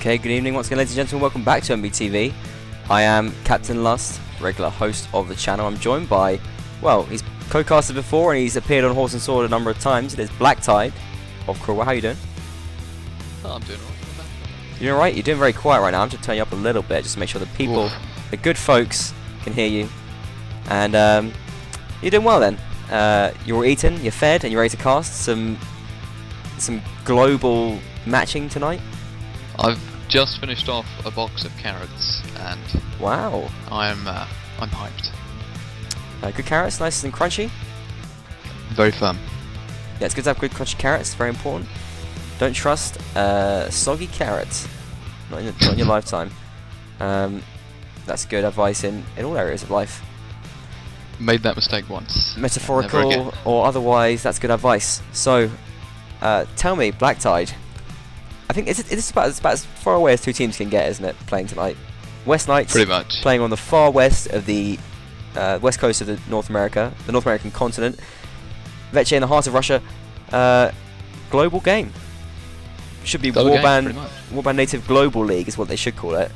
Okay, good evening once again, ladies and gentlemen. Welcome back to MBTV. I am Captain Lust, regular host of the channel. I'm joined by, well, he's co-casted before and he's appeared on Horse and Sword a number of times. It is Black Tide of Cruel. How are you doing? Oh, I'm doing alright. You doing alright? You're doing very quiet right now. I'm just turning you up a little bit just to make sure the people, the good folks, can hear you. And you're doing well then. You're all eaten, you're fed, and you're ready to cast some global matching tonight. I've just finished off a box of carrots, and wow, I'm hyped. Good carrots, nice and crunchy. Very firm. Yeah, it's good to have good crunchy carrots. It's very important. Don't trust soggy carrots. Not in your lifetime. That's good advice in all areas of life. Made that mistake once. Metaphorical or otherwise, that's good advice. So, tell me, Black Tide. I think it's about as far away as two teams can get, isn't it? Playing tonight, West Knights. Pretty much. Playing on the far west of the west coast of the North American continent. Veche in the heart of Russia. Global game. Should be Warband Native Global League is what they should call it.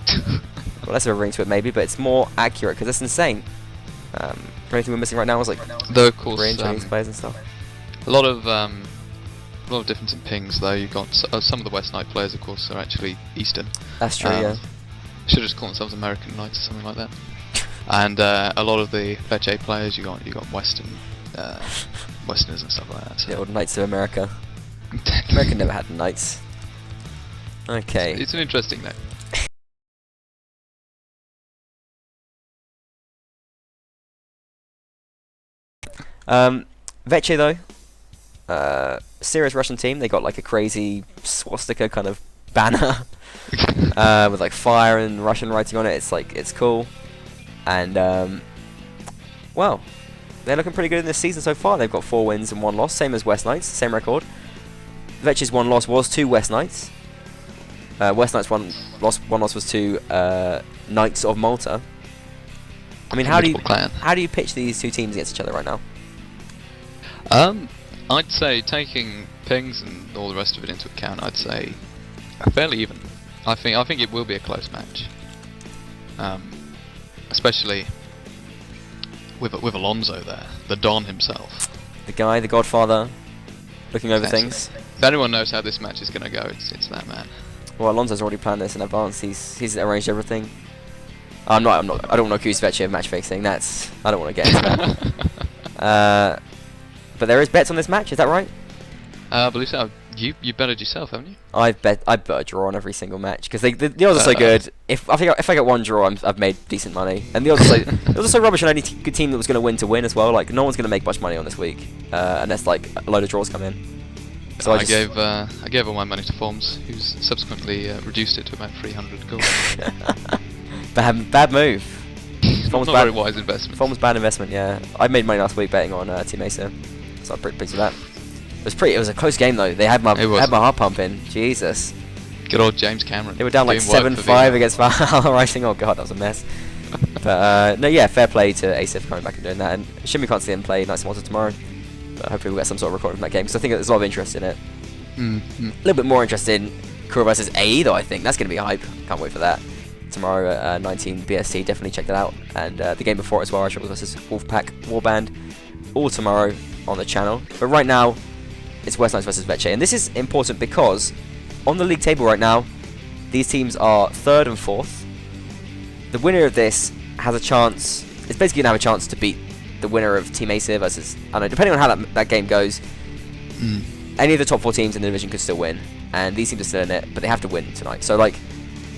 Well, that's a ring to it maybe, but it's more accurate because it's insane. The only thing we're missing right now is like Korean, Chinese players and stuff. A lot of difference in pings though. You've got some of the West Knight players, of course, are actually Eastern. That's true. Yeah. Should have just called themselves American Knights or something like that. And a lot of the Veche players, you got Western, Westerners and stuff like that. So. The old Knights of America. America never had Knights. Okay. It's an interesting name. Veche though, serious Russian team. They got like a crazy swastika kind of banner with like fire and Russian writing on it. It's cool, and well, they're looking pretty good in this season so far. They've got 4 wins and 1 loss, same as West Knights, same record. Veche's 1 loss was to West Knights. West Knights one loss was to Knights of Malta. I mean, how do you pitch these two teams against each other right now? I'd say, taking pings and all the rest of it into account, I'd say fairly even. I think it will be a close match, especially with Alonso there, the Don himself, the guy, the Godfather, looking over things. If anyone knows how this match is going to go, it's that man. Well, Alonso's already planned this in advance. He's arranged everything. I don't want to accuse Veche of match fixing. I don't want to get into that. But there is bets on this match, is that right? I believe so. You betted yourself, haven't you? I've bet a draw on every single match because the odds are so good. If I get one draw, I've made decent money, and the odds are so rubbish on any good team that was going to win as well. Like no one's going to make much money on this week unless like a load of draws come in. So I gave all my money to Forms, who's subsequently reduced it to about 300 gold. Bad move. Not very wise investment. Forms bad investment. Yeah, I made money last week betting on Team Acer, so I'm pretty pleased with that. It was a close game though. They had my heart pumping. Jesus. Good old James Cameron. They were down like 7-5 against Valhalla Rising. Oh god, that was a mess. But no, yeah, fair play to Acer for coming back and doing that. And Shimmy can't see him play Knights of Malta tomorrow. But hopefully we'll get some sort of recording from that game because I think there's a lot of interest in it. A little bit more interest in Kura versus AE though. I think that's going to be hype. Can't wait for that. Tomorrow at 19 BST, definitely check that out. And the game before it as well, Rush versus Wolfpack Warband, all tomorrow on the channel. But right now, it's West Knights versus Veche, and this is important because on the league table right now, these teams are 3rd and 4th. The winner of this has a chance. It's basically gonna have a chance to beat the winner of Team Acer versus, I don't know, depending on how that game goes. Any of the top 4 teams in the division could still win, and these teams are still in it, but they have to win tonight. So like.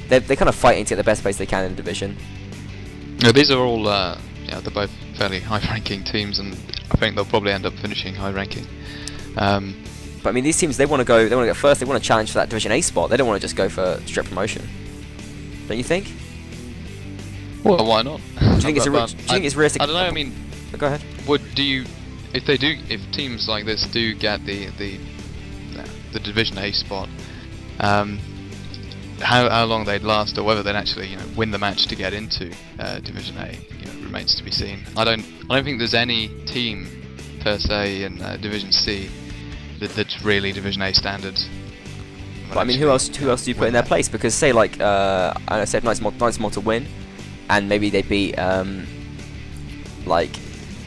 They're kind of fighting to get the best place they can in the division. Yeah, these are all, they're both fairly high-ranking teams, and I think they'll probably end up finishing high-ranking. But I mean, these teams, they want to get first. They want to challenge for that Division A spot. They don't want to just go for straight promotion. Don't you think? Well, why not? Do you think it's realistic? I don't know. I mean, go ahead. If teams like this do get the Division A spot, how long they'd last, or whether they'd actually win the match to get into Division A, remains to be seen. I don't think there's any team per se in Division C that's really Division A standards. But I mean, who else do you put in their place? Because say like I don't know, say if Nice Mod to win, and maybe they beat like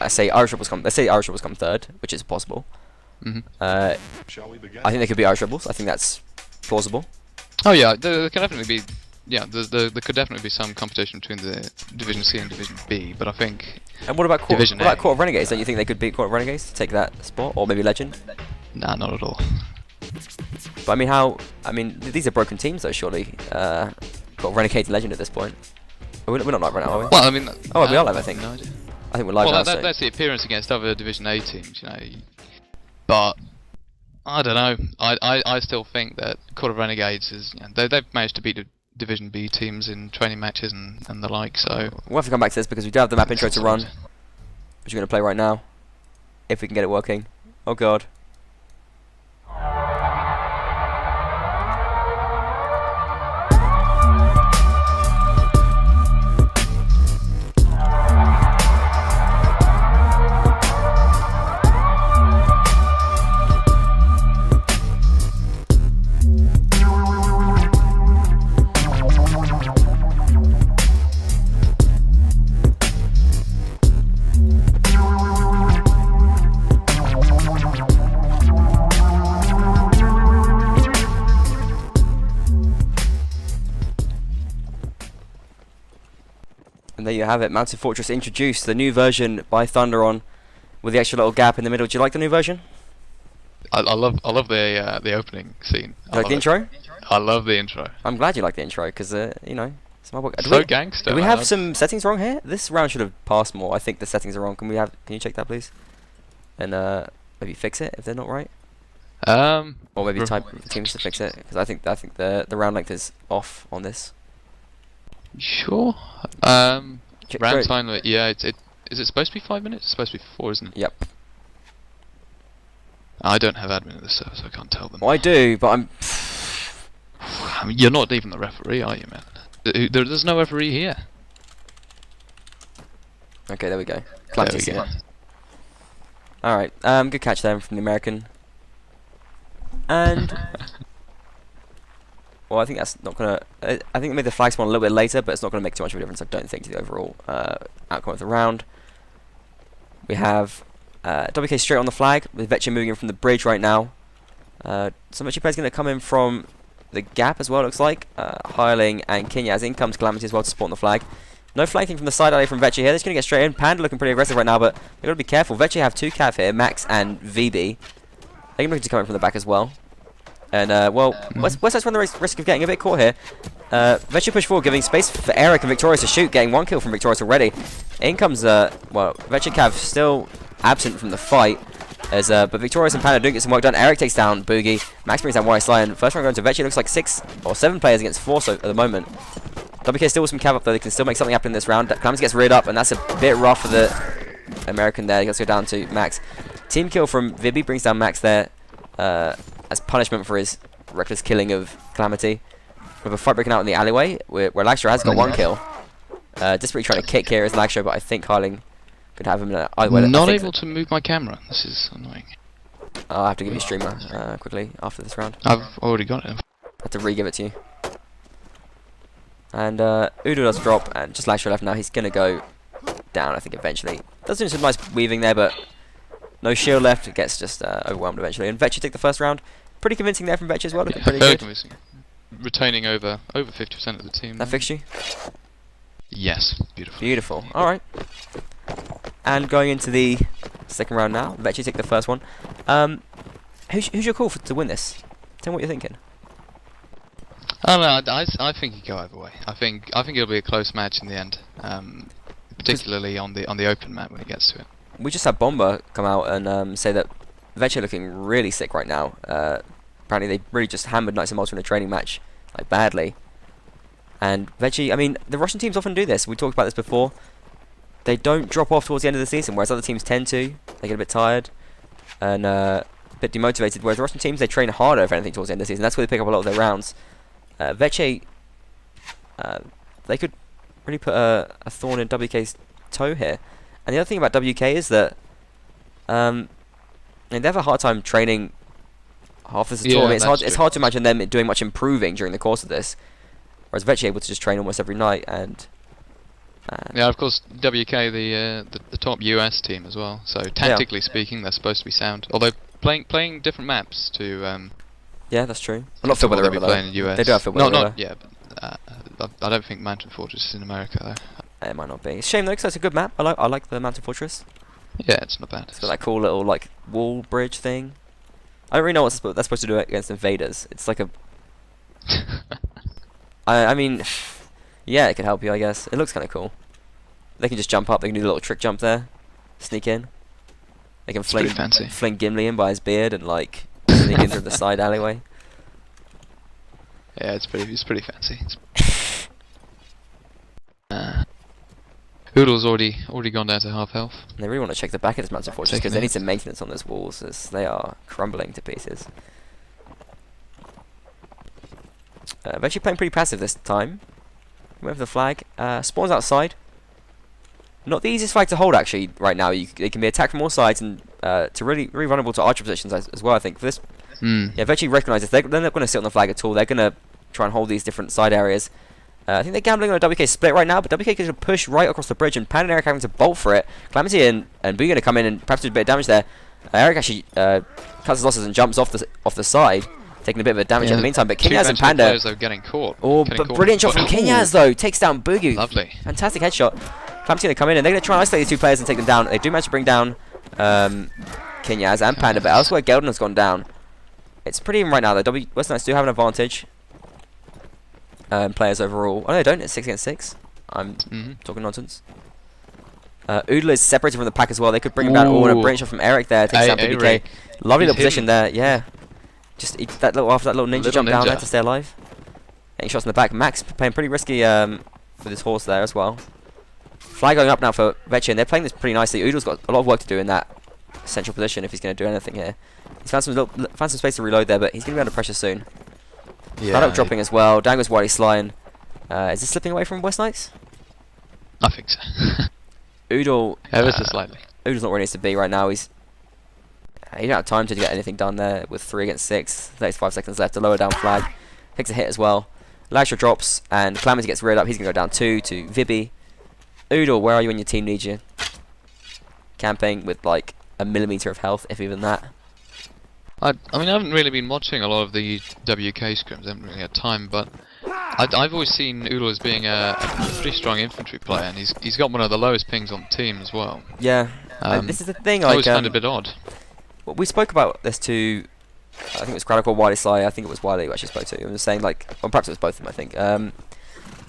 let's say Irish Rebels come third, which is possible. I think they could be Irish Rebels. I think that's plausible. Oh yeah, there could definitely be. Yeah, there could definitely be some competition between the Division C and Division B, but I think. And what about Division Court of Renegades? Don't you think they could beat Court of Renegades to take that spot, or maybe Legend? Nah, not at all. But I mean, these are broken teams though, surely. Court of Renegades and Legend at this point. We're not live right now, are we? Well, I mean. Oh, we are live, I think. No idea. I think we're live now. That's the appearance against other Division A teams, you know. But I don't know. I still think that Court of Renegades is. You know, they've managed to beat the Division B teams in training matches and the like. So we'll have to come back to this because we do have the map intro to run, which we're going to play right now, if we can get it working. Oh god. And there you have it, Mountain Fortress introduced, the new version by Thunderon, with the extra little gap in the middle. Do you like the new version? I love the opening scene. Do you like the intro? I love the intro. I'm glad you like the intro because you know, it's my work. So gangster. Do we have some settings wrong here? This round should have passed more. I think the settings are wrong. Can you check that please? And maybe fix it if they're not right. Or maybe type teams to fix it because I think the round length is off on this. Sure. Round time limit. Yeah, is it supposed to be 5 minutes? It's supposed to be 4, isn't it? Yep. I don't have admin of the server, so I can't tell them. Well, I do, but I'm. I mean, you're not even the referee, are you, man? There's no referee here. Okay, there we go. All right. Good catch there from the American. And. Well, I think that's not gonna. I think they made the flag spawn a little bit later, but it's not gonna make too much of a difference. I don't think to the overall outcome of the round. We have WK straight on the flag with Veche moving in from the bridge right now. Some Veche players gonna come in from the gap as well. Looks like Hireling and Kenya as in comes Calamity as well to support on the flag. No flanking from the side alley from Veche here. They're just gonna get straight in. Panda looking pretty aggressive right now, but they gotta be careful. Veche have 2 cav here, Max and VB. They're looking to come in from the back as well. And, well, West run the risk of getting a bit caught here. Veche push forward, giving space for Eric and Victorious to shoot, getting 1 kill from Victorious already. In comes, well, Veche Cav still absent from the fight, as but Victorious and Panda do get some work done. Eric takes down Boogie, Max brings down White Lion. First round going to Veche, looks like 6 or 7 players against 4 so, at the moment. WK still with some cav up though, they can still make something happen in this round. Calamity gets reared up, and that's a bit rough for the American there. He gets to go down to Max. Team kill from Vibby brings down Max there. As punishment for his reckless killing of Calamity. We have a fight breaking out in the alleyway where Lagshaw has got 1 kill. Desperately trying to kick here as Lagshaw, but I think Hireling could have him in either way. Not able to move my camera. This is annoying. I'll have to give you streamer quickly after this round. I've already got it. I have to re-give it to you. And Udo does drop, and just Lagshaw left now. He's going to go down, I think, eventually. Does do some nice weaving there, but no shield left. It gets just overwhelmed eventually. And Veche take the first round. Pretty convincing there from Veche as well. Looking pretty very good. Convincing. Retaining over 50% of the team. That fixed you? Yes. Beautiful. Beautiful. All right. And going into the second round now. Veche take the first one. Who's your call to win this? Tell me what you're thinking. I don't know. I think you go either way. I think it'll be a close match in the end. Particularly on the open map when it gets to it. We just had Bomber come out and say that Veche are looking really sick right now. Apparently they really just hammered Knights and Malta in a training match, like badly. And Veche, I mean, the Russian teams often do this. We talked about this before. They don't drop off towards the end of the season, whereas other teams tend to. They get a bit tired and a bit demotivated. Whereas the Russian teams, they train harder, if anything, towards the end of the season. That's where they pick up a lot of their rounds. Veche, they could really put a thorn in WK's toe here. And the other thing about WK is that they have a hard time training half this Yeah, tournament. that's It's true. hard to imagine them doing much improving during the course of this. Whereas Veche able to just train almost every night and. Yeah, of course, WK the top US team as well. So tactically speaking, they're supposed to be sound. Although playing different maps to Yeah, that's true. I'm not to filled by what the they'll be river playing in though. US. They do have filled by No, the river. not yeah. But, I don't think Mountain Fortress is in America though. It might not be. It's a shame though, because it's a good map. I like the Mountain Fortress. Yeah, it's not bad. It's got that cool little like wall bridge thing. I don't really know what that's supposed to do against invaders. It's like a. I mean, yeah, it could help you, I guess. It looks kind of cool. They can just jump up. They can do a little trick jump there, sneak in. They can pretty fancy. fling Gimli in by his beard and like sneak in through the side alleyway. Yeah, it's pretty fancy. Oodle's already gone down to half health. And they really want to check the back of this Mountain Fortress Take because they need minutes. some maintenance on those walls as they are crumbling to pieces. They're actually playing pretty passive this time. Went for the flag. Spawns outside. Not the easiest flag to hold actually right now. They can be attacked from all sides and to really vulnerable to archer positions as well. I think for this, yeah, Veche recognise this. They're not going to sit on the flag at all. They're going to try and hold these different side areas. I think they're gambling on a WK split right now, but WK can push right across the bridge, and Pan and Eric having to bolt for it. Calamity and Boo going to come in and perhaps do a bit of damage there. Eric actually cuts his losses and jumps off the side, taking a bit of a damage in the meantime. But Kinyaz and Panda. Players are getting caught. Oh, but brilliant shot from Kinyaz though. Takes down Boogie. Lovely. Fantastic headshot. Clam's going to come in and they're going to try and isolate these two players and take them down. They do manage to bring down Kinyaz and Panda, but elsewhere Geldon has gone down. It's pretty even right now though. West Knights do have an advantage. Players overall. Oh no, they don't. It's 6 against 6. I'm talking nonsense. Oodle is separated from the pack as well. They could bring him down. Oh, and a brilliant shot from Eric there. Takes down BBK. Lovely little position there. Yeah. Just that little after that little ninja jump down there to stay alive. Getting shots in the back. Max playing pretty risky with his horse there as well. Flag going up now for Veche, and they're playing this pretty nicely. Oodle's got a lot of work to do in that central position if he's going to do anything here. He's found some space to reload there, but he's going to be under pressure soon. Yeah. Flat up dropping as well. Down goes Wiley Slime. Is this slipping away from West Knights? I think so. Oodle. Ever so slightly. Oodle's not where he needs to be right now. He don't have time to get anything done there with 3 against 6. 35 seconds left. A lower down flag. Takes a hit as well. Lagshaw drops and Calamity gets reared up. He's going to go down 2 to Vibby. Oodle, where are you when your team needs you? Camping with like a millimeter of health, if even that. I mean, I haven't really been watching a lot of the WK scrims. I haven't really had time, but I've always seen Oodle as being a pretty strong infantry player, and he's got one of the lowest pings on the team as well. Yeah. This is the thing. I Like, always found it a bit odd. well, we spoke about this to, I think it was Chronicle, Wiley Sly. I think it was Wiley who actually spoke to. I was saying like, well, perhaps it was both of them. I think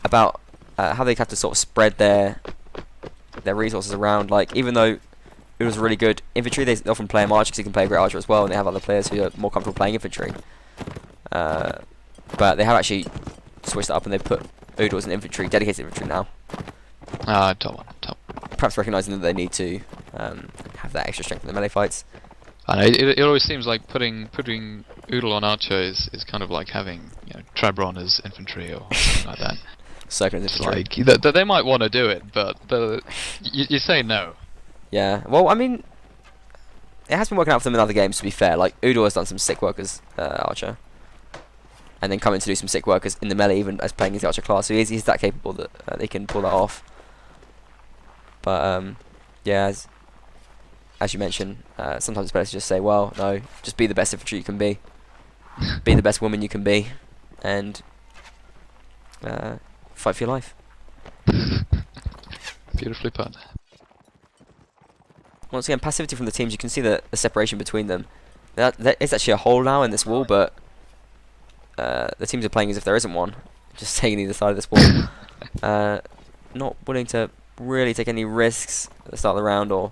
about how they have to sort of spread their resources around. Like, even though it was really good infantry, they often play him archer because he can play a great archer as well, and they have other players who are more comfortable playing infantry. But they have actually switched it up and they put Oodle as an infantry, dedicated infantry now. Top one. Perhaps recognising that they need to have that extra strength in the melee fights. I know, it always seems like putting Oodle on archer is kind of like having Trebron as infantry or something like that. Circling It's infantry. like they might want to do it, but you say no. Yeah, well, I mean, it has been working out for them in other games, to be fair. Like, Oodle has done some sick work as archer. And then coming to do some sick work in the melee, even as playing as the archer class. So he's that capable that they can pull that off. But, yeah, as you mentioned, sometimes it's better to just say, well, no, just be the best infantry you can be. Be the best woman you can be. And fight for your life. Beautifully put. Once again, passivity from the teams, you can see the separation between them. There is actually a hole now in this wall, but the teams are playing as if there isn't one. Just taking either side of this wall. Not willing to really take any risks at the start of the round or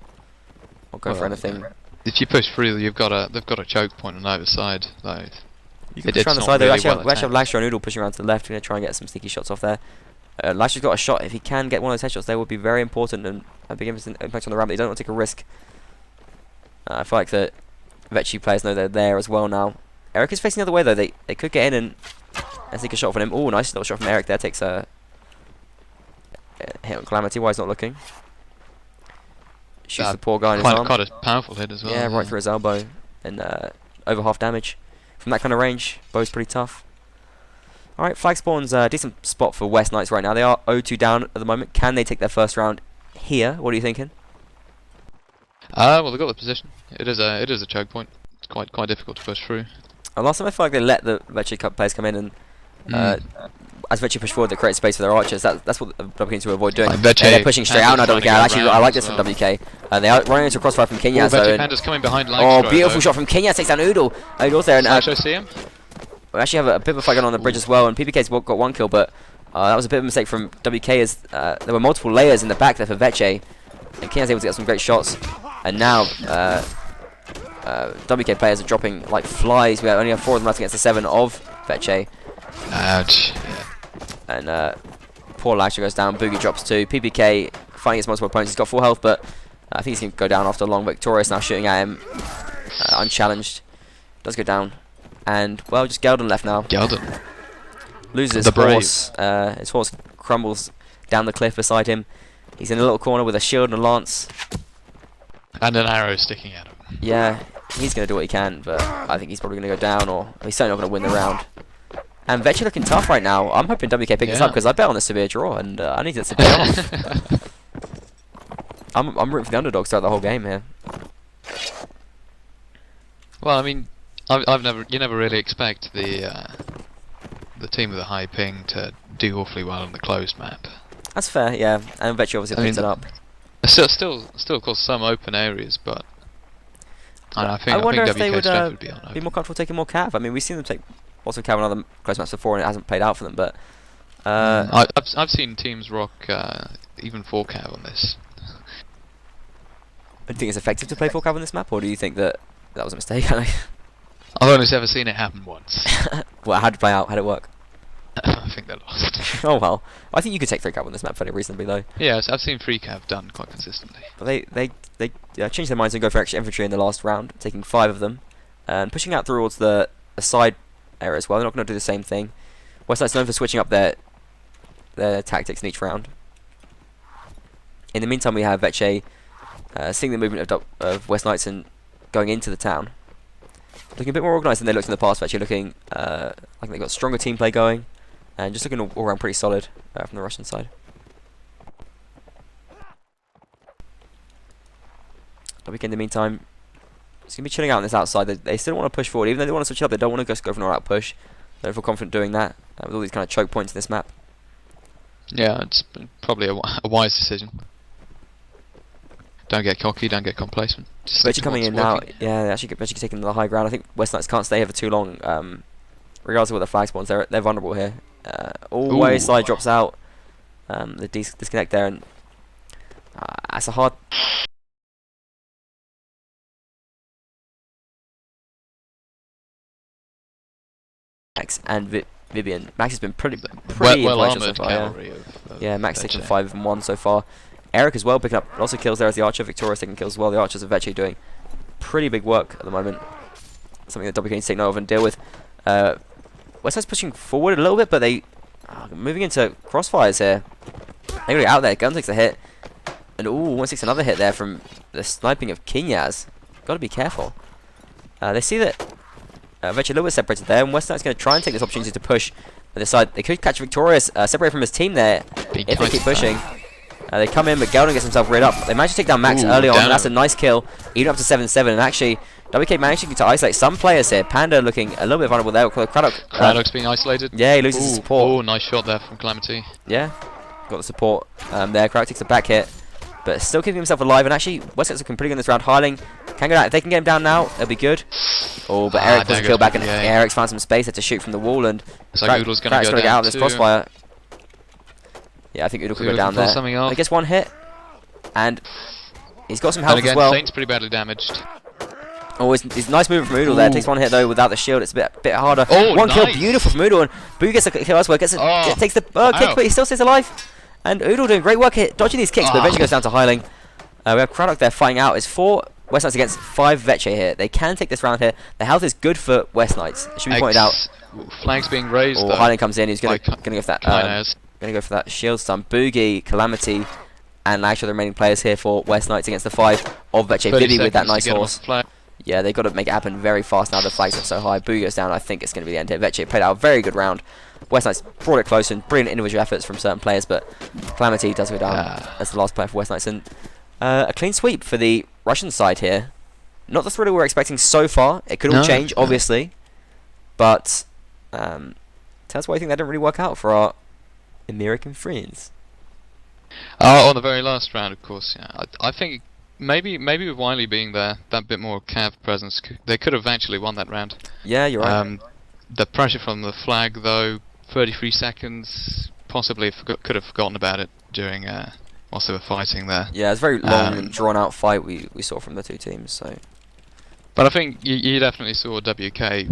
go for anything. If you push through, they've got a choke point on either side. Though. You can push around the side though. We actually have Lagshaw and Noodle pushing around to the left. We're going to try and get some sneaky shots off there. Lashaw's got a shot. If he can get one of those headshots, they would be very important and a big impact on the ramp. They don't want to take a risk. I feel like the Veche players know they're there as well now. Eric is facing the other way though. They could get in and take a shot from him. Oh, nice little shot from Eric there. Takes a hit on Calamity while he's not looking. Shoots the poor guy in his arm. Quite a powerful hit as well. Yeah, right through his elbow and over half damage. from that kind of range. Bow's pretty tough. Alright, flag spawn's a decent spot for West Knights right now. They are 0-2 down at the moment. Can they take their first round here? What are you thinking? Well, they've got the position. It is a choke point. It's quite difficult to push through. Last time I feel like they let the Veche Cup players come in and as Veche push forward, they create space for their archers. That's what WK needs to avoid doing. Like Veche, they're pushing straight out now. WK. I like this from WK. They are running into a crossfire from Kinyas. Veche Panda's coming behind. Beautiful shot from Kinyas. Takes down Oodle. Oodle's there. And I see him. we actually have a bit of a fight going on the bridge as well. And PPK's got one kill, but that was a bit of a mistake from WK as there were multiple layers in the back there for Veche. And Kinyas able to get some great shots. And now WK players are dropping like flies. We only have 4 of them left against the 7 of Veche. Ouch. Yeah. And poor Lasher goes down. Boogie drops 2. PPK fighting against multiple opponents. He's got full health, but I think he's going to go down after a long. Victorious now shooting at him. Unchallenged. Does go down. And, well, just Geldon left now. Geldon. Loses his horse. His horse crumbles down the cliff beside him. He's in a little corner with a shield and a lance. And an arrow sticking at him. Yeah, he's going to do what he can, but I think he's probably going to go down, or he's certainly not going to win the round. And Veche looking tough right now. I'm hoping WK picks this up because I bet on a severe draw, and I need this to pay off. I'm rooting for the underdogs throughout the whole game here. Well, I mean, you never really expect the team with a high ping to do awfully well on the closed map. That's fair, yeah. And Veche obviously picks it up. Still, of course, some open areas, but I think if they would be more comfortable taking more cav. I mean, we've seen them take lots of cav on other close maps before, and it hasn't played out for them. But I've seen teams rock even 4 cav on this. Do you think it's effective to play 4 cav on this map, or do you think that was a mistake? I've only ever seen it happen once. Well, how'd it play out? How'd it work? I think they lost. Oh well, I think you could take 3 cav on this map fairly reasonably though. Yeah, I've seen 3 cav done quite consistently. But they changed their minds and go for extra infantry in the last round, taking 5 of them, and pushing out towards the side area as well. They're not going to do the same thing. Westside's known for switching up their tactics in each round. In the meantime, we have Veche seeing the movement of West Knights and going into the town. Looking a bit more organised than they looked in the past. Veche looking like they've got stronger team play going, and just looking all around pretty solid from the Russian side. WK in the meantime, it's going to be chilling out on this outside. They still want to push forward. Even though they want to switch it up, they don't want to just go for an all-out push. They don't feel confident doing that with all these kind of choke points in this map. Yeah, it's probably a wise decision. Don't get cocky, don't get complacent. Veche coming in now. Yeah, they actually Veche taking the high ground. I think West Knights can't stay here for too long. Regardless of what the flag spawns, they're vulnerable here. Always side drops out. The disconnect there, and that's a hard. Max and Vivian. Max has been pretty well influential armoured so far. cavalry Yeah, Max taking 5 and 1 so far. Eric as well picking up lots of kills there as the Archer. Victorious taking kills as well. The Archers of Veche doing pretty big work at the moment. Something that WK needs to take note of and deal with. Westside's pushing forward a little bit, but they are moving into crossfires here. They're going to get out there. Gun takes a hit. And ooh, 1 takes another hit there from the sniping of Kinyas. Got to be careful. They see that Veche a little bit separated there, and West Knight's going to try and take this opportunity to push on this side. They could catch Victorious separated from his team there if they keep pushing. They come in, but Geldon gets himself reared up. They managed to take down Max early on, and that's a nice kill, even up to 7-7. And actually, WK managing to isolate some players here. Panda looking a little bit vulnerable there. Craddock's being isolated. Yeah, he loses his support. Oh, nice shot there from Calamity. Yeah, got the support there. Craddock takes a back hit, but still keeping himself alive. And actually, Westcott's looking pretty good in this round. Hiling can go down. If they can get him down now, it'll be good. Oh, but Eric doesn't kill back, and Eric's found some space there to shoot from the wall. And it's like Oodle's going to get out of this crossfire. Yeah, I think Oodle could go down there. I guess 1 hit. And he's got some health as well. Saint's pretty badly damaged. Oh, it's nice movement from Oodle there. Takes 1 hit though without the shield. It's a bit harder. Oh, 1 kill, beautiful from Oodle, and Boo gets a kill elsewhere. Takes the kick, but he still stays alive. And Oodle doing great work here, dodging these kicks, but eventually goes down to Hiling. We have Craddock there fighting out. It's 4 West Knights against 5 Veche here. They can take this round here. The health is good for West Knights. It should be pointed out. Flank's being raised. Oh, Hiling comes in. He's going to go for that shield stun. Boogie, Calamity, and actually the remaining players here for West Knights against the 5 of Veche. Vivi with that nice horse. Yeah, they've got to make it happen very fast now. The flags are so high. Boo goes down. I think it's going to be the end here. Veche played out a very good round. West Knights brought it close and brilliant individual efforts from certain players, but Calamity does go down as the last player for West Knights. And a clean sweep for the Russian side here. Not the thriller we're expecting so far. It could all change, obviously. But that's why I think that didn't really work out for our American friends. On the very last round, of course. Yeah, I think maybe with Wiley being there, that bit more Cav presence, they could have actually won that round. Yeah, you're right. The pressure from the flag, though, 33 seconds, possibly could have forgotten about it during whilst they were fighting there. Yeah, it's a very long and drawn-out fight we saw from the two teams. So, but I think you definitely saw WK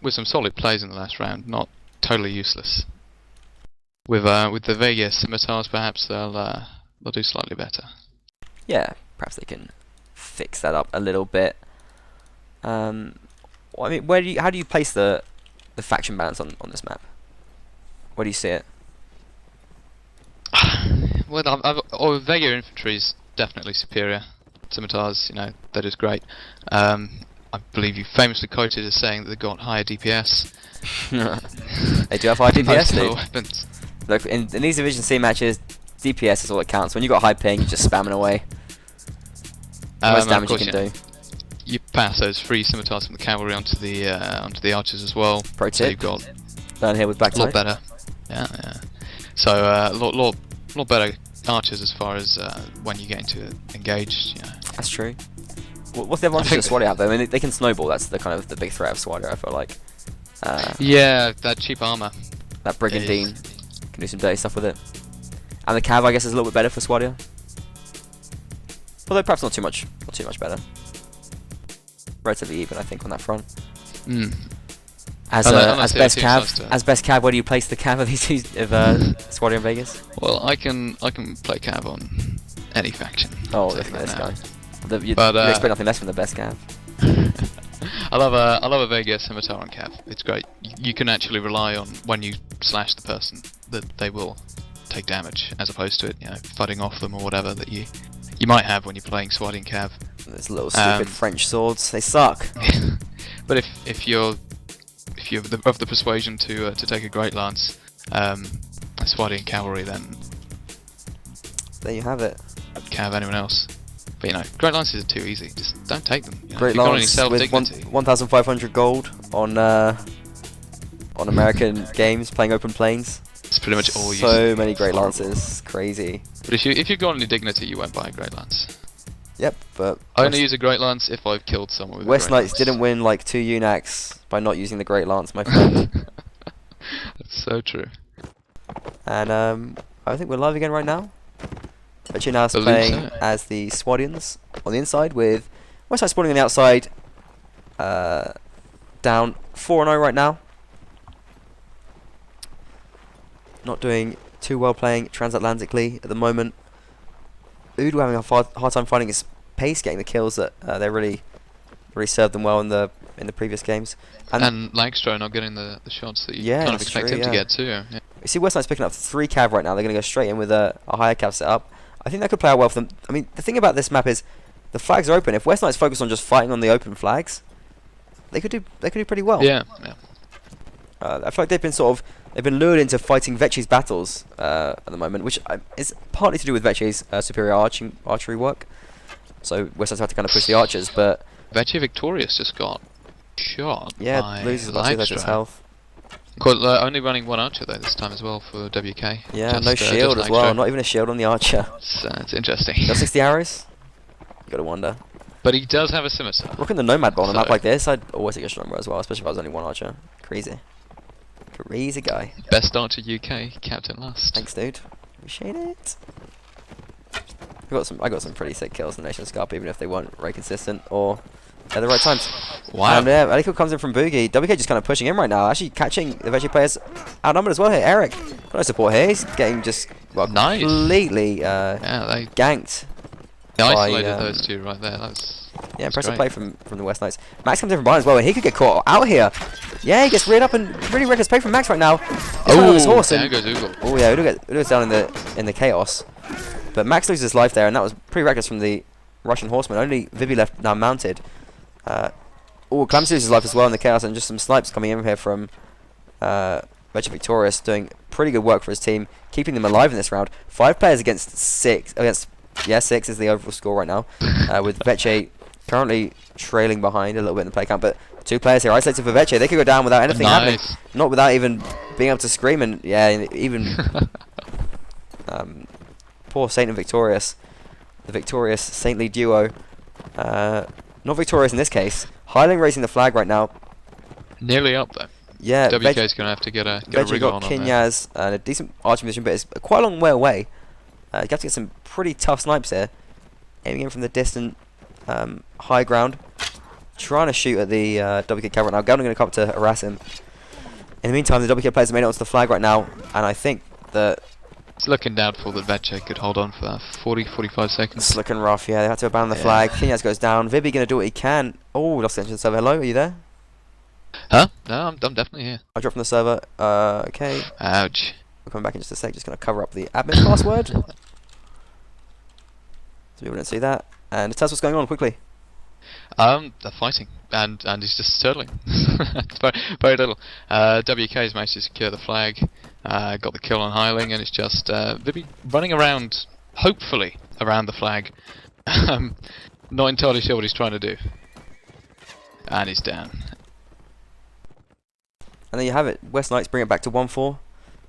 with some solid plays in the last round, not totally useless. With the Vegas scimitars, perhaps they'll do slightly better. Yeah, perhaps they can fix that up a little bit. Well, I mean, how do you place the faction balance on this map? Where do you see it? Well, Vega infantry is definitely superior. Scimitars, that is great. I believe you famously quoted as saying that they got higher DPS. They do have high DPS, dude. Weapons. Look, in these Division C matches, DPS is all that counts. When you got high ping, you're just spamming away. The most damage you can do. You pass those free scimitars from the cavalry onto the archers as well. Pro tip. So you've got Burn here with back a lot better. Yeah. So a lot better archers as far as when you get into engaged. That's true. What's the advantage of Swadia have though? I mean, they can snowball. That's the kind of the big threat of Swadia, I feel like. Yeah, that cheap armor. That Brigandine can do some dirty stuff with it. And the Cav, I guess, is a little bit better for Swadia. Although perhaps not too much better. Relatively even, I think, on that front. As best Cav, where do you place the Cav of these two, of Swadia and Vegas? Well, I can play Cav on any faction. Oh, look at this guy. You expect nothing less from the best Cav. I love a Vegas scimitar on Cav. It's great. You can actually rely on when you slash the person that they will take damage, as opposed to it, fighting off them or whatever that you might have when you're playing Swadian Cav. Those little stupid French swords, they suck. But if you're of the persuasion to take a Great Lance, a Swadian cavalry, then there you have it. Cav anyone else. But Great Lances are too easy. Just don't take them. Great Lance with 1,500 gold on American games, playing open plains. It's pretty much all you. So many Great Lances, crazy. But if you've got any dignity, you won't buy a Great Lance. Yep, but I only use a Great Lance if I've killed someone with West a Great Knights didn't win like 2 UNACs by not using the Great Lance, my friend. That's so true. And I think we're live again right now. Veche now is playing as the Swadians on the inside, with West Knights spawning on the outside. Down 4-0 right now. Not doing too well playing transatlantically at the moment. Udo having a hard time finding his pace, getting the kills that they really served them well in the previous games. And Langstro not getting the shots that you kind of expect him to get too. Yeah. You see West Knights picking up 3 Cav right now. They're going to go straight in with a higher Cav setup. I think that could play out well for them. I mean, the thing about this map is the flags are open. If West Knights focus on just fighting on the open flags, they could do pretty well. Yeah. I feel like they've been lured into fighting Veche's battles at the moment, which is partly to do with Veche's superior archery work. So West Knights have to kind of push the archers, but Veche Victorious just got shot. Yeah, loses about 2,000 health. Only running 1 archer though this time as well for WK. Yeah, no shield as well. Not even a shield on the archer. It's interesting. Got 60 arrows? You gotta wonder. But he does have a scimitar. Rocking the Nomad Ball on a map like this, I'd always take a Strongbow as well, especially if I was only 1 archer. Crazy. Crazy guy. Best archer UK, captain last. Thanks, dude. Appreciate it. I got some pretty sick kills in the Nation's Cup, even if they weren't very consistent or at the right times. Wow. And Aliko comes in from Boogie. WK just kind of pushing in right now, actually catching the Veche players outnumbered as well here. Eric, got no support here. He's getting just completely ganked. They isolated those two right there. Impressive play from the West Knights. Max comes in from behind as well, and he could get caught out here. Yeah, he gets reared up, and really reckless play from Max right now. He's on his horse. There goes Ugo. Oh yeah, Udo's down in the chaos. But Max loses his life there, and that was pretty reckless from the Russian horseman. Only Vivi left now mounted. Oh, Clam loses his life as well in the chaos, and just some snipes coming in here from Veche Victorious, doing pretty good work for his team, keeping them alive in this round. 5 players against 6. Yeah, 6 is the overall score right now, with Veche currently trailing behind a little bit in the play count, but 2 players here isolated for Veche. They could go down without anything happening, not without even being able to scream, and yeah, even poor Saint and Victorious, the victorious saintly duo. Not victorious in this case. Highling raising the flag right now. Nearly up though. Yeah, WK's going to have to get a Veche wriggle got on there. Kinyas and a decent arching position, but it's quite a long way away. You have to get some pretty tough snipes here. Aiming in from the distant high ground. Trying to shoot at the WK cav right now. Galdon going to come up to harass him. In the meantime, the WK players have made it onto the flag right now, and I think that it's looking doubtful that Veche could hold on for 40-45 seconds. it's looking rough, yeah. They have to abandon the flag. Kinyas goes down. Vibby going to do what he can. Oh, lost connection to the server. Hello, are you there? Huh? No, I'm definitely here. I dropped from the server. Okay. Ouch. We're coming back in just a sec. Just going to cover up the admin password. So people don't see that. And tell us what's going on quickly. They're fighting, and he's just turtling. It's very little. WK's managed to secure the flag, got the kill on Highling, and it's just Vibby running around, hopefully around the flag. Not entirely sure what he's trying to do. And he's down. And there you have it. West Knights bring it back to 1-4.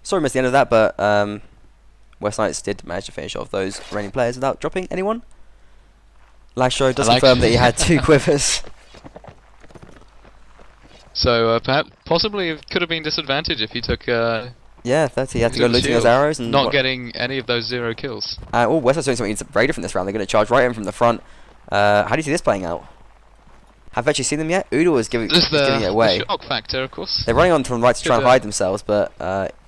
Sorry we missed the end of that, but West Knights did manage to finish off those remaining players without dropping anyone. Lashro does confirm that he had 2 quivers. So perhaps, possibly, it could have been disadvantage if he took. Yeah, 30. He had to go losing those arrows and not getting any of those 0 kills. Oh, West Knights doing something very different this round. They're going to charge right in from the front. How do you see this playing out? Have you actually seen them yet? Oodle is giving it away. The shock factor, of course. They're running on from the right to try and hide themselves, but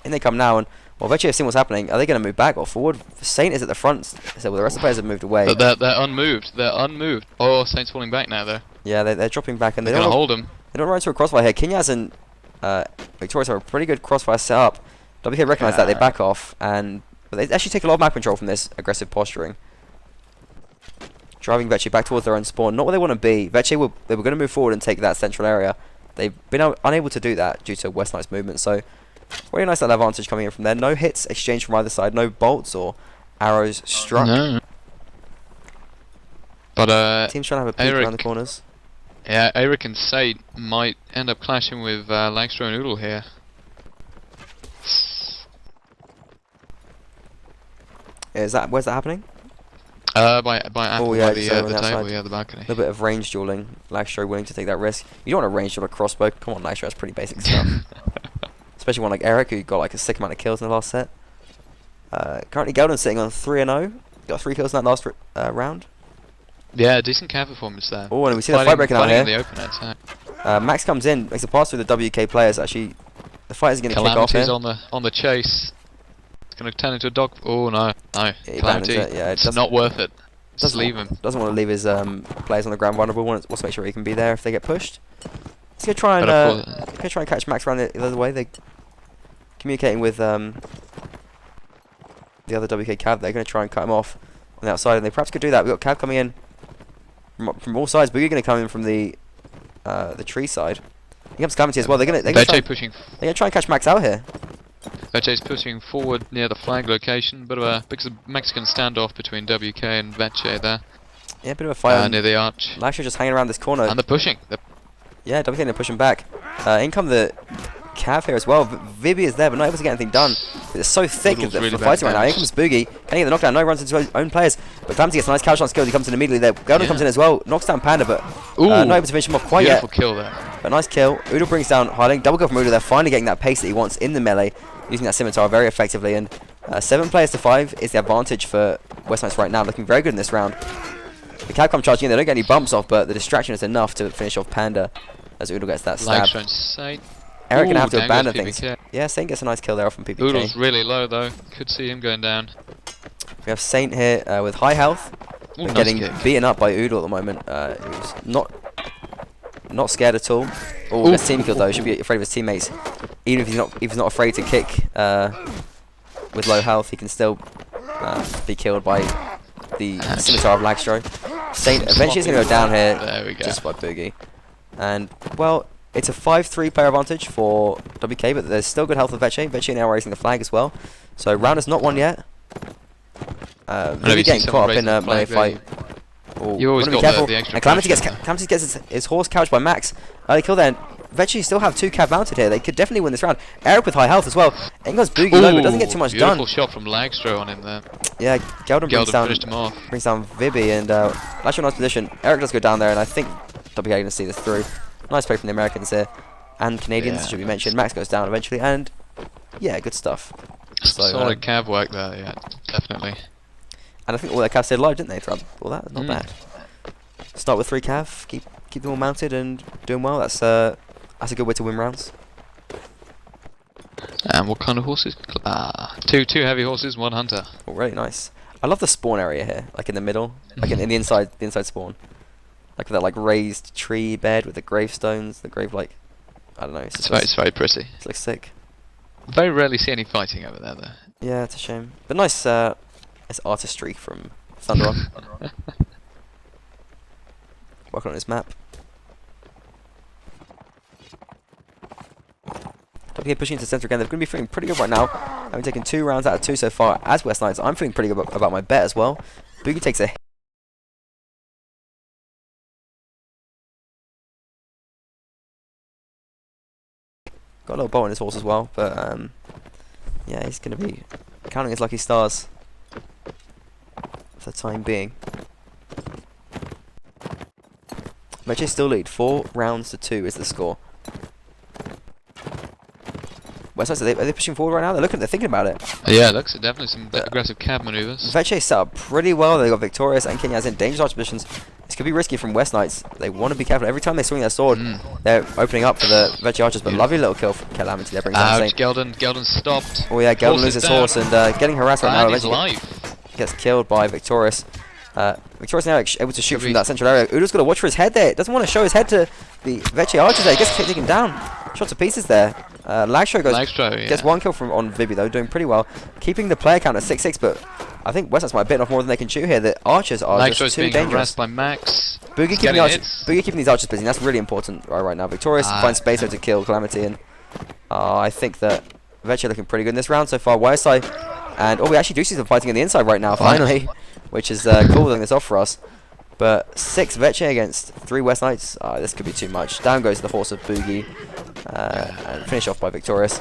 in they come now. And well, Veche have seen what's happening. Are they going to move back or forward? Saint is at the front, so well, the rest of the players have moved away. But they're unmoved. They're unmoved. Oh, Saint's falling back now, though. Yeah, they're dropping back, and they're going to hold him. They don't run into a crossfire here. Kinyas and Victorious have a pretty good crossfire set up. WK recognise that, they back off, but they actually take a lot of map control from this aggressive posturing. Driving Veche back towards their own spawn. Not where they want to be. Veche they were going to move forward and take that central area. They've been unable to do that due to West Knight's movement, so very nice little advantage coming in from there. No hits exchanged from either side, no bolts or arrows struck. No. But team's trying to have a peek around the corners. Yeah, Eric and Saint might end up clashing with Langstro and Oodle here. Where's that happening? By Apple, oh, yeah, by so the table, yeah, the balcony. A little bit of range dueling. Lagstro willing to take that risk. You don't want to range duel a crossbow. Come on, Lagstro, that's pretty basic stuff. Especially one like Eric, who got like a sick amount of kills in the last set. Currently, Galdon sitting on 3-0. Got 3 kills in that last round. Yeah, decent cav performance there. Oh, and we see the fight breaking out here. The open Max comes in, makes a pass through the WK players. Actually, the fight is going to kick off here. on the chase. It's going to turn into a dog. Oh no, Calamity. Yeah, it's not worth it. Just leave him. Doesn't want to leave his players on the ground vulnerable. Wants to make sure he can be there if they get pushed. He's going to try and catch Max around the other way. They're communicating with the other WK Cav. They're going to try and cut him off on the outside, and they perhaps could do that. We've got Cav coming in from all sides. Boogie going to come in from the tree side. He comes Calamity as well. They're going to try and catch Max out here. Veche's pushing forward near the flag location. Bit of a Mexican standoff between WK and Veche there. Yeah, a bit of a fight near the arch. Lashro just hanging around this corner. And they're pushing. Yeah, WK are pushing back. In come the Cav here as well. Vibby is there, but not able to get anything done. It's so thick of the fighting right now. Here comes Boogie. Can he get the knockdown? No, he runs into his own players. But Calamity gets a nice couch on skill. He comes in immediately there. Galdon comes in as well. Knocks down Panda, but not able to finish him off quite yet. Beautiful kill there. But nice kill. Oodle brings down Highling. Double kill from Oodle there. Finally getting that pace that he wants in the melee. Using that scimitar very effectively. And 7 players to 5 is the advantage for West Knights right now. Looking very good in this round. The Cav come charging in. They don't get any bumps off, but the distraction is enough to finish off Panda as Oodle gets that stab. Eric gonna have to abandon things. Yeah, Saint gets a nice kill there off from PPK. Oodle's really low though. Could see him going down. We have Saint here with high health. Ooh, nice getting kick. Beaten up by Oodle at the moment. He's not scared at all. Oh, gets team killed though. He should be afraid of his teammates. Even if he's not afraid to kick with low health, he can still be killed by the scimitar of Lagstro. Saint eventually is going to go down here. There we go. Just by Boogie. And, well, it's a 5-3 player advantage for WK, but there's still good health with Veche. Veche now raising the flag as well. So round is not won yet. Really getting caught up in a melee fight. Ooh, you always got the extra. And Calamity gets his horse couched by Max. Early kill there. Veche still have 2 cav mounted here. They could definitely win this round. Eric with high health as well. In goes Boogie low, but doesn't get too much done. Beautiful shot from Lagstro on him there. Yeah, Geldon finished him off. brings down Vibi, and Lash in nice position. Eric does go down there, and I think WK going to see this through. Nice play from the Americans here. And Canadians, should be mentioned. Max goes down eventually, and yeah, good stuff. So, solid cav work there, yeah, definitely. And I think all their cavs stayed alive, didn't they, throughout all that? Not bad. Start with 3 cav, keep them all mounted and doing well. That's a good way to win rounds. And what kind of horses? Two heavy horses, 1 hunter. Oh, really nice. I love the spawn area here, like in the middle, like in the inside spawn, like with that like raised tree bed with the gravestones, the grave like, I don't know. It's very pretty. It looks sick. Very rarely see any fighting over there, though. Yeah, it's a shame, but nice. It's artistry from Thunderon. Working on his map. WK pushing into the centre again. They're going to be feeling pretty good right now. Having taken 2 rounds out of 2 so far as West Knights. I'm feeling pretty good about my bet as well. Boogie takes a hit. Got a little bow on his horse as well, but yeah, he's going to be counting his lucky stars for the time being. Veche still lead. 4 rounds to 2 is the score. West Knights, are they pushing forward right now? They're thinking about it. Yeah, looks definitely some aggressive cab maneuvers. Veche set up pretty well. They got Victorious and Kenyaz in dangerous arch positions. This could be risky from West Knights. They want to be careful. Every time they swing their sword, they're opening up for the Veche archers. But lovely little kill from Calamity. They're bringing down Saint. Geldon stopped. Oh yeah, Geldon loses his horse and getting harassed right now. Eventually gets killed by Victorious. Victorious now able to shoot from that central area. Udo's got to watch for his head there. Doesn't want to show his head to the Veche archers there. He gets taken down. Shot to pieces there. Lagstro gets 1 kill on Vibi though, doing pretty well. Keeping the player count at 6-6, but I think West Knights might have bitten off more than they can chew here. The archers are just too dangerous. By Max. Boogie keeping these archers busy. That's really important right now. Victorious finds space to kill Calamity, and I think that Veche looking pretty good in this round so far. YSI, and we actually do see them fighting on the inside right now, finally, which is cool this off for us. But 6 Veche against 3 West Knights. This could be too much. Down goes the horse of Boogie, and finish off by Victorious.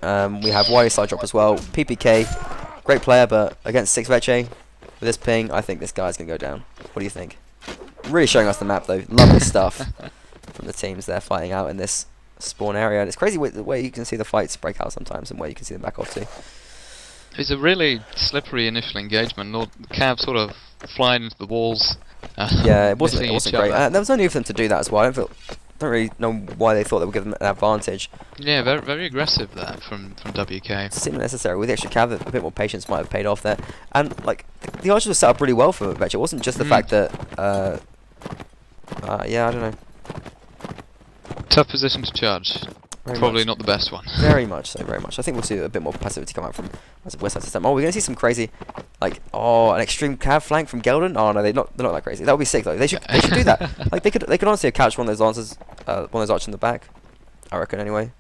We have YSI drop as well. PPK, great player, but against 6 Veche with this ping, I think this guy's gonna go down. What do you think? Really showing us the map though. Lovely stuff from the teams there fighting out in this spawn area. And it's crazy the way you can see the fights break out sometimes and where you can see them back off to. It's a really slippery initial engagement. The cab sort of flying into the walls. Yeah, it wasn't great. There was no need for them to do that as well. I don't really know why they thought they would give them an advantage. Yeah, very aggressive there from WK. Seemed necessary. With the extra cav, a bit more patience might have paid off there. And like the archers were set up really well for Veche. It wasn't just the fact that yeah, I don't know. Tough position to charge. Probably not the best one. Very much so, very much. I think we'll see a bit more passivity come out from West Side system. Oh, we're going to see some crazy, like, an extreme cav flank from Geldon. Oh no, they're not that crazy. That would be sick though. They should do that. Like they could honestly have catched one of those lancers, one of those archers in the back. I reckon anyway.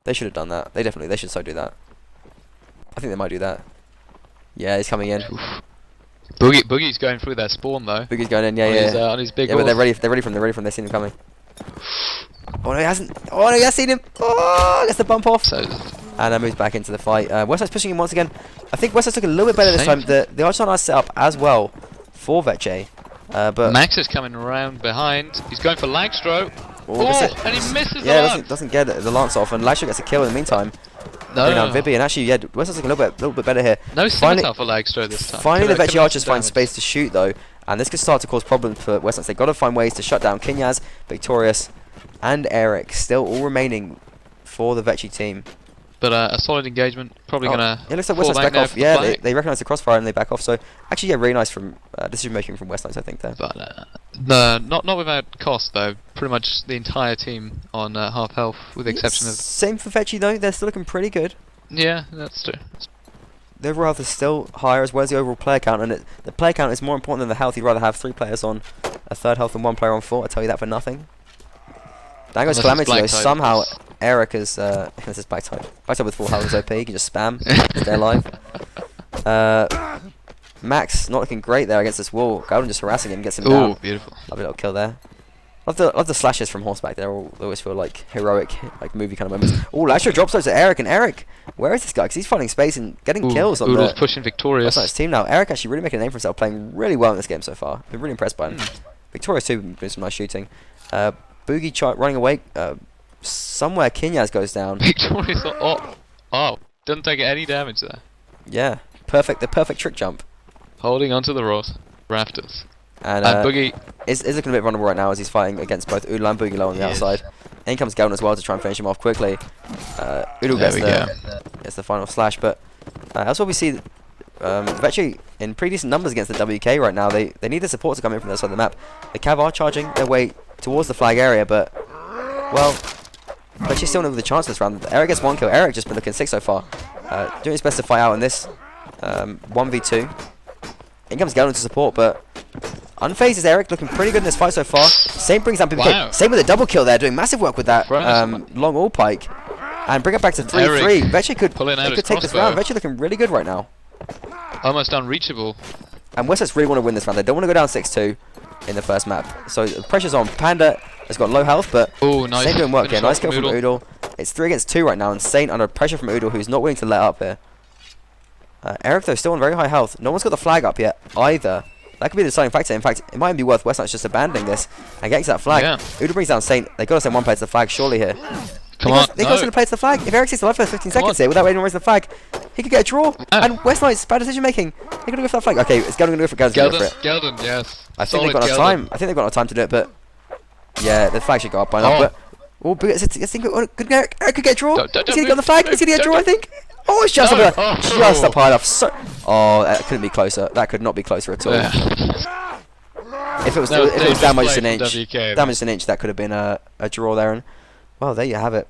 They should have done that. They should so do that. I think they might do that. Yeah, he's coming in. Boogie's going through their spawn though. Boogie's going in. Yeah, on his big. Yeah, but they're ready from. They've seen him coming. Oh no, he hasn't. Oh no, he has seen him. Oh, gets the bump off. And moves back into the fight. Westside's pushing him once again. I think Westside's looking a little bit better this time. The archers are set up as well for Veche. But Max is coming around behind. He's going for Lagstro. And he misses the lance. doesn't get the lance off, and Lagstro gets a kill in the meantime. No. Vibi, and actually, yeah, Westside's looking a little bit better here. No scimitar for Lagstro this time. Finally, the Veche archers find space to shoot though, and this could start to cause problems for Westside. They've got to find ways to shut down Kenyaz, Victorious, and Eric, still all remaining for the Veche team. But a solid engagement, probably gonna. It looks like West Knights back off. Yeah, they recognise the crossfire and they back off. So actually, yeah, really nice from decision making from West Knights, I think there. But not without cost though. Pretty much the entire team on half health, with the exception of. Same for Veche though. They're still looking pretty good. Yeah, that's true. the overall health is still higher as well as the overall player count, and the player count is more important than the health. You'd rather have 3 players on a third health than 1 player on 4. I tell you that for nothing. Down goes Calamity though. Somehow Eric is this is Blacktide. Blacktide with full health is OP. You can just spam, stay alive. Max not looking great there against this wall. Golden just harassing him, gets him down. Beautiful. Lovely little kill there. Love the slashes from horseback. They always feel like heroic, like movie kind of moments. Oh, Lasher drops those to Eric, and Eric, where is this guy? Because he's finding space and getting kills on Oodle's pushing Victorious. That's his team now. Eric actually really making a name for himself, playing really well in this game so far. Been really impressed by him. Victorious too, doing some nice shooting. Boogie running away. Somewhere Kinyas goes down. Victorious. Doesn't take any damage there. Yeah, perfect. The perfect trick jump. Holding onto the rafters. And Boogie is looking a bit vulnerable right now as he's fighting against both Oodle and Boogie Low on the outside. In comes Gelden as well to try and finish him off quickly. Oodle gets the final slash, but that's what we see. Veche in pretty decent numbers against the WK right now. They need the support to come in from the other side of the map. The Cav are charging their way towards the flag area, but well, Veche's still not with a chance this round. Eric gets 1 kill. Eric just been looking sick so far. Doing his best to fight out in this 1v2. In comes Gelden to support, but unfazed is Eric, looking pretty good in this fight so far. Same brings down PPK. Wow. Same with a double kill there, doing massive work with that long all pike. And bring it back to 3-3. Veche could take this round. Veche looking really good right now. Almost unreachable. And Westside really want to win this round. They don't want to go down 6-2 in the first map. So the pressure's on. Panda has got low health, but nice. Saint doing work. Yeah, nice kill from Oodle. It's 3 against 2 right now, and Saint under pressure from Oodle, who's not willing to let up here. Eric though still on very high health. No one's got the flag up yet either. That could be the deciding factor. In fact, it might be worth Westside just abandoning this and getting to that flag. Oodle brings down Saint. They got to send 1 player to the flag surely here. They got to send a player to the flag. If Eric stays alive for 15 seconds here without anyone raising the flag, he could get a draw. And Westside's bad decision making. They're going to go for that flag. Okay, it's Gelden going to go for it. Gelden, yes. I think they've got enough time. I think they've got enough time to do it, but yeah, the flag should go up by now. But good Eric could get a draw. He's going to get on the flag. He's going to get a draw, I think. Oh, it's just up high enough. That couldn't be closer. That could not be closer at all. If it was down by just an inch, that could have been a draw there. And well, there you have it.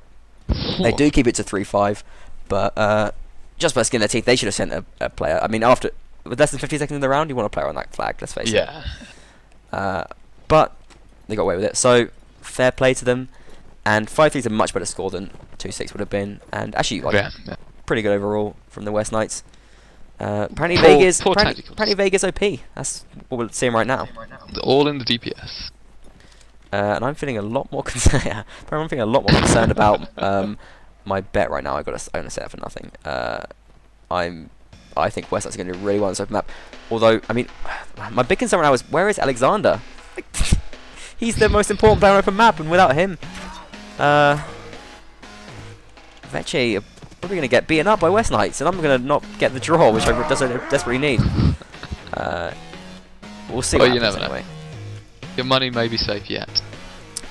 They do keep it to 3-5, but just by skin of their teeth, they should have sent a player. I mean, with less than 50 seconds in the round, you want a player on that flag. Let's face it. But they got away with it. So fair play to them. And 5-3 is a much better score than 2-6 would have been. And actually, pretty good overall from the West Knights. Apparently Vegas OP. That's what we're seeing right now. All in the DPS. And I'm feeling a lot more concerned. I'm feeling a lot more concerned about my bet right now. I'm gonna say that for nothing. I think Westside's going to do really well on this open map. Although, I mean, my big concern right now is where is Alexander? He's the most important player on open map, and without him, Veche are probably going to get beaten up by West Knights, and I'm going to not get the draw, which I desperately need. We'll see what happens anyway. Your money may be safe yet.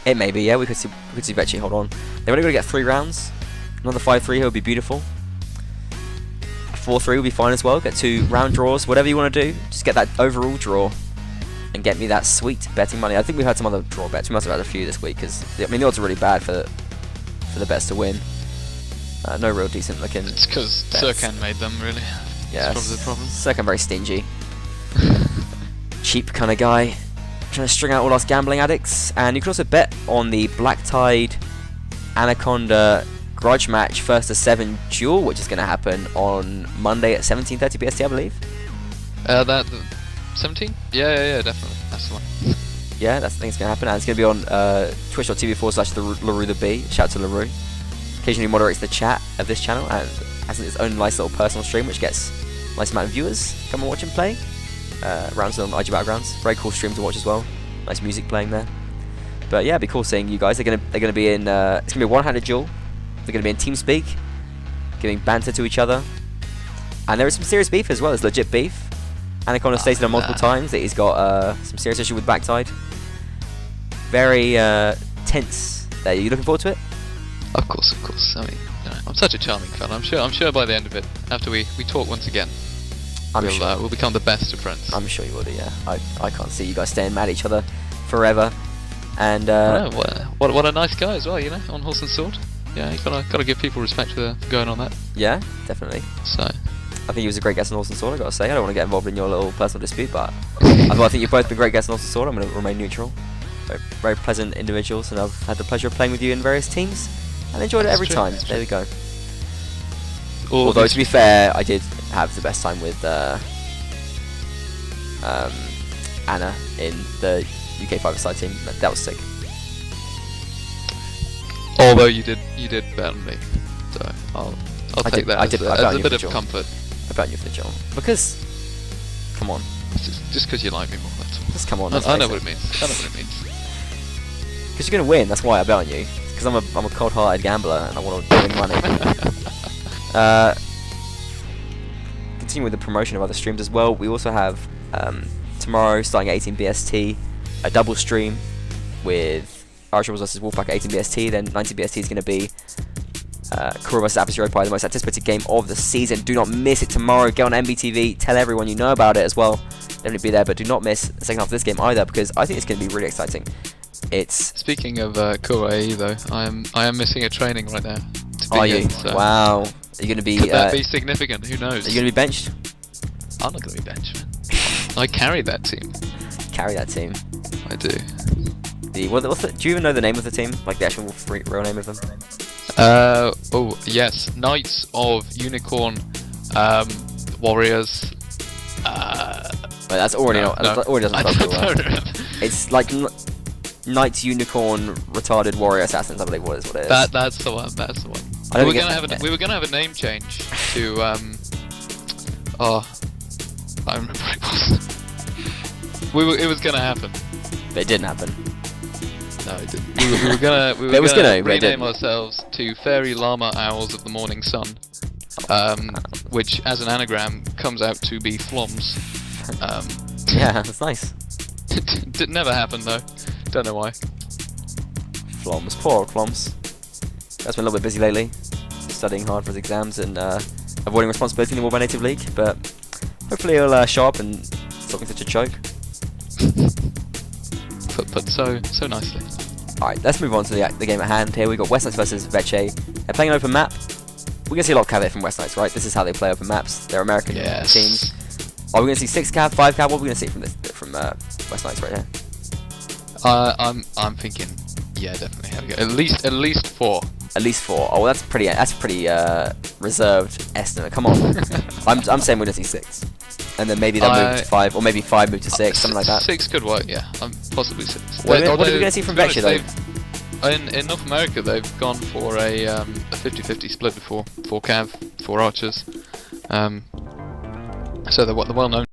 It may be, yeah. We could see Veche hold on. They're only going to get 3 rounds. Another 5-3 here would be beautiful. 4-3 would be fine as well. Get 2 round draws, whatever you want to do. Just get that overall draw and get me that sweet betting money. I think we had some other draw bets. We must have had a few this week because I mean the odds are really bad for the bets to win. No real decent looking. It's because Serkan made them really. Yeah, that's probably the problem. Serkan very stingy, cheap kind of guy, trying to string out all us gambling addicts. And you can also bet on the Black Tide Anaconda grudge match 1st to 7 duel, which is going to happen on Monday at 17:30 BST, I believe. That 17? Yeah, definitely. That's the one. Yeah, that's the thing that's going to happen, and it's going to be on twitch.tv/LaRue. Shout out to LaRue. Occasionally moderates the chat of this channel and has its own nice little personal stream, which gets a nice amount of viewers. Come and watch him play. Rounds on IG Battlegrounds. Very cool stream to watch as well. Nice music playing there. But yeah, it'd be cool seeing you guys. They're gonna be in. It's gonna be a one-handed duel. They're going to be in TeamSpeak, giving banter to each other. And there is some serious beef as well. There's legit beef. Anaconda stated on multiple times that he's got some serious issue with Backtide. Very tense. Are you looking forward to it? Of course. I mean, I'm such a charming fella. I'm sure by the end of it, after we talk once again, we'll become the best of friends. I'm sure you will do, yeah. I can't see you guys staying mad at each other forever. And what a nice guy as well, on Horse and Sword. Yeah, you gotta give people respect for going on that. Yeah, definitely. So, I think he was a great guest on Awesome Sword, I gotta say. I don't want to get involved in your little personal dispute, but I think you've both been great guests on Awesome Sword. I'm going to remain neutral. Very, very pleasant individuals, and I've had the pleasure of playing with you in various teams, and enjoyed it every time. There we go. Although, to be fair, I did have the best time with Anna in the UK 5-a-side team. That was sick. Although you did bet on me, so I'll take that as a bit of comfort. I bet on you for the Joel. Because, come on. Just because you like me more, that's all. Just come on. I know what it means. I know what it means. Because you're gonna win. That's why I bet on you. Because I'm a cold-hearted gambler and I want to win money. Continue with the promotion of other streams as well. We also have tomorrow, starting at 18 BST, a double stream with Irish Rebels vs Wolfpack at 18 BST. Then 19 BST is going to be Kura vs Apis Europa, the most anticipated game of the season. Do not miss it tomorrow. Get on MBTV. Tell everyone you know about it as well. Definitely be there, but do not miss the second half of this game either, because I think it's going to be really exciting. Speaking of Kura AE though, I am missing a training right now. Are you? So wow. Are you going to be? Could that be significant? Who knows? Are you going to be benched? I'm not going to be benched. I carry that team. Carry that team. I do. Do you even know the name of the team? Like the actual real name of them? Oh yes, Knights of Unicorn Warriors. Well, that's already not. No. That already doesn't sound I don't remember. It's like Knights Unicorn Retarded Warrior Assassins. I believe what it is. That's the one. That's the one. We were gonna have a name change to oh, I remember what it was. It was gonna happen. But it didn't happen. No, it didn't. We were gonna rename ourselves to Fairy Llama Owls of the Morning Sun, which, as an anagram, comes out to be Floms. Yeah, that's nice. It never happened though. Don't know why. Floms, poor old Floms. That's been a little bit busy lately, studying hard for his exams and avoiding responsibility in the World Native League. But hopefully he'll show up and stop being such a choke. Put so nicely. Alright, let's move on to the game at hand. Here we got West Knights versus Veche. They're playing an open map. We're going to see a lot of cav from West Knights, right? This is how they play open maps. They're American teams. Are we going to see 6 cav, 5 cav? What are we going to see from West Knights right here? I'm thinking, yeah, definitely. Have a go. At least 4. At least 4. Oh, well, that's pretty reserved estimate. Come on. I'm saying we're going to see 6. And then maybe they'll move to 5, or maybe 5 move to 6, something like that. 6 could work, yeah. Possibly 6. What are we going to see from Veche, though? In North America, they've gone for a 50-50 split before. 4 cav, 4 archers. So they're well known.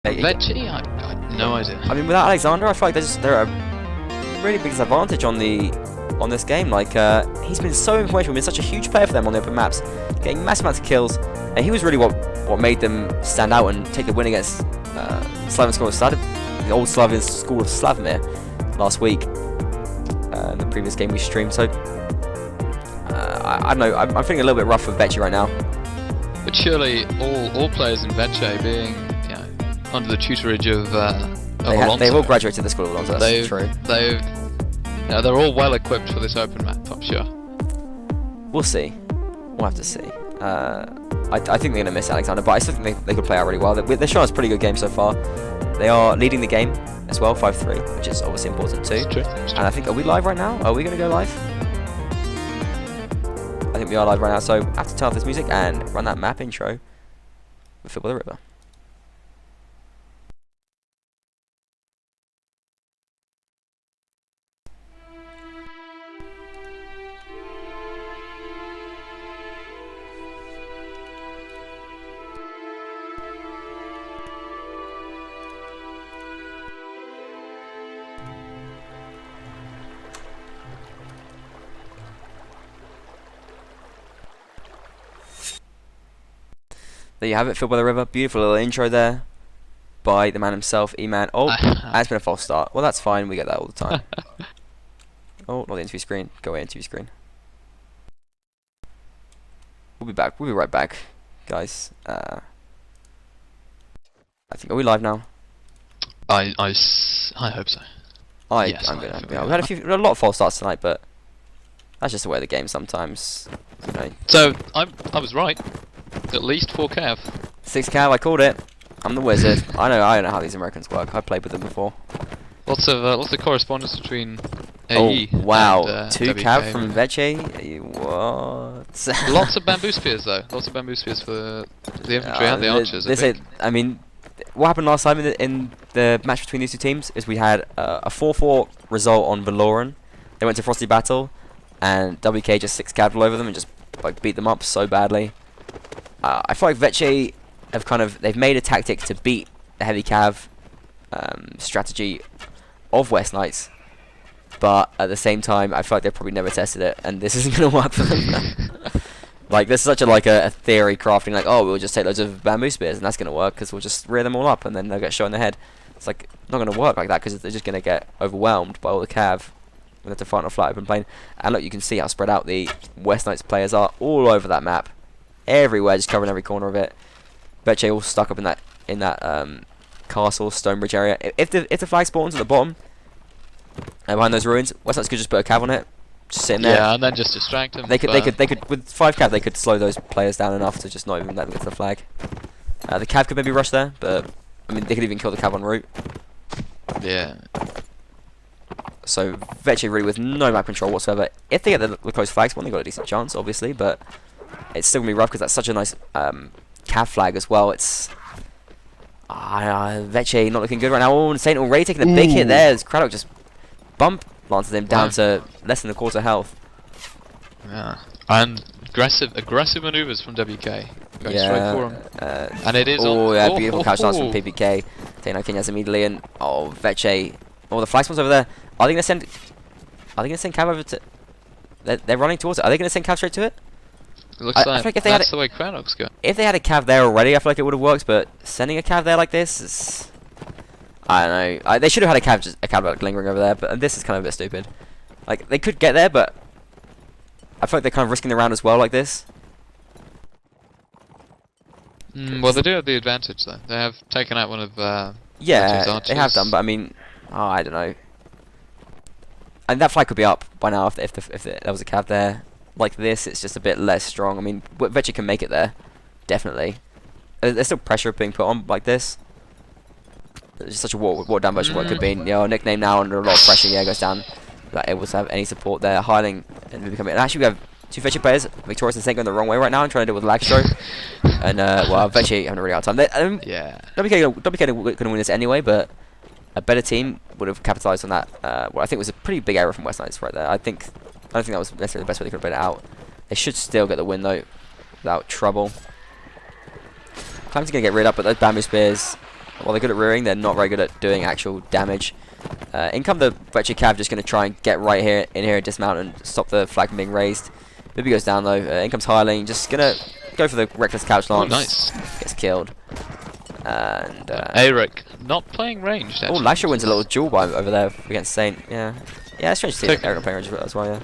Veche? I no idea. I mean, without Alexander, I feel like they're a really big disadvantage on this game. Like, he's been so influential, been such a huge player for them on the open maps, getting massive amounts of kills, and he was really what made them stand out and take the win against Slaven School of the old Slavian School of Slavomir last week in the previous game we streamed. So I don't know, I'm feeling a little bit rough with Veche right now. But surely all players in Veche being under the tutorage of Alonso. They've all graduated the School of Alonso, that's true. They're all well equipped for this open map, I'm sure. We'll see. We'll have to see. I think they're going to miss Alexander, but I still think they could play out really well. They're showing us a pretty good game so far. They are leading the game as well, 5-3, which is obviously important too. It's true. And I think, are we live right now? Are we going to go live? I think we are live right now, so I have to turn off this music and run that map intro with Football the River. There you have it, Filled by the River. Beautiful little intro there by the man himself, E-Man. Oh, that's been a false start. Well, that's fine. We get that all the time. Oh, not the interview screen. Go away, interview screen. We'll be back. We'll be right back, guys. I think, are we live now? I hope so. I'm gonna. Yeah, we had a lot of false starts tonight, but That's just the way of the game sometimes. You know. So I was right. At least 4 cav. 6 cav, I called it. I'm the wizard. I know how these Americans work. I've played with them before. Lots of correspondence between Oh AE wow, and 2 WK. cav from Veche. What? Lots of bamboo spears though. Lots of bamboo spears for the infantry and the archers. I mean, what happened last time in the match between these two teams is we had a 4-4 result on Valoran. They went to Frosty Battle, and WK just 6 cav all over them and just like beat them up so badly. I feel like Veche they've made a tactic to beat the heavy cav strategy of West Knights, but at the same time I feel like they've probably never tested it, and this isn't going to work for them. Like, this is such a theory crafting, like, oh, we'll just take loads of bamboo spears and that's going to work because we'll just rear them all up and then they'll get shot in the head. It's like not going to work like that because they're just going to get overwhelmed by all the cav when they have to fight on a flat open plane. And look, you can see how spread out the West Knights players are all over that map, everywhere, just covering every corner of it. Veche all stuck up in that castle Stonebridge area. If the flag spawns at the bottom behind those ruins, West Knights could just put a cav on it, just sitting there. Yeah, and then just distract them. They could with 5 cav they could slow those players down enough to just not even let them get to the flag. The cav could maybe rush there, but I mean they could even kill the cav en route. Yeah. So Veche really with no map control whatsoever. If they get the close flag spawn, they got a decent chance, obviously, but it's still gonna be rough because that's such a nice cav flag as well. It's Veche not looking good right now. Oh, Saint already taking a big hit there as Craddock just planted him down to less than a quarter health. Yeah. And aggressive maneuvers from WK. Going straight for him. And it is beautiful couch dance from PPK. Taking out Kenyas immediately, and Veche. Oh, the flag spawn's over there. Are they gonna send cav over to? They're running towards it. Are they gonna send cav straight to it? It looks like if they that's the way Craddock's go. If they had a cav there already, I feel like it would have worked. But sending a cav there like this is, I don't know. They should have had a cav like lingering over there, but this is kind of a bit stupid. Like they could get there, but I feel like they're kind of risking the round as well like this. Well, they do have the advantage though. They have taken out one of yeah, they have done, but I mean, I don't know. And that flag could be up by now if there was a cav there. Like this, it's just a bit less strong. I mean, Veche can make it there, definitely. There's still pressure being put on like this. It's just such a watered down version of what it could be. You know, nickname now under a lot of pressure. Yeah, goes down. Not able to have any support there. Hiling and becoming. And actually, we have 2 Veche players. Victorious and Saint going the wrong way right now and trying to deal with lag stroke. And well, Veche having a really hard time. Yeah. WK gonna win this anyway, but a better team would have capitalised on that. What I think was a pretty big error from West Knights right there. I don't think that was necessarily the best way they could have played it out. They should still get the win though, without trouble. Climb's gonna get reared up, but those bamboo spears, while they're good at rearing, they're not very good at doing actual damage. In come the Veche cav, just gonna try and get right here in here, dismount and stop the flag from being raised. Bibby goes down though. In comes Hiling, just gonna go for the reckless couch lance. Oh, nice. Gets killed. And Eric not playing ranged. Oh, Lasher wins a little duel by over there against Saint. Yeah, it's strange to see Eric not playing ranged as well.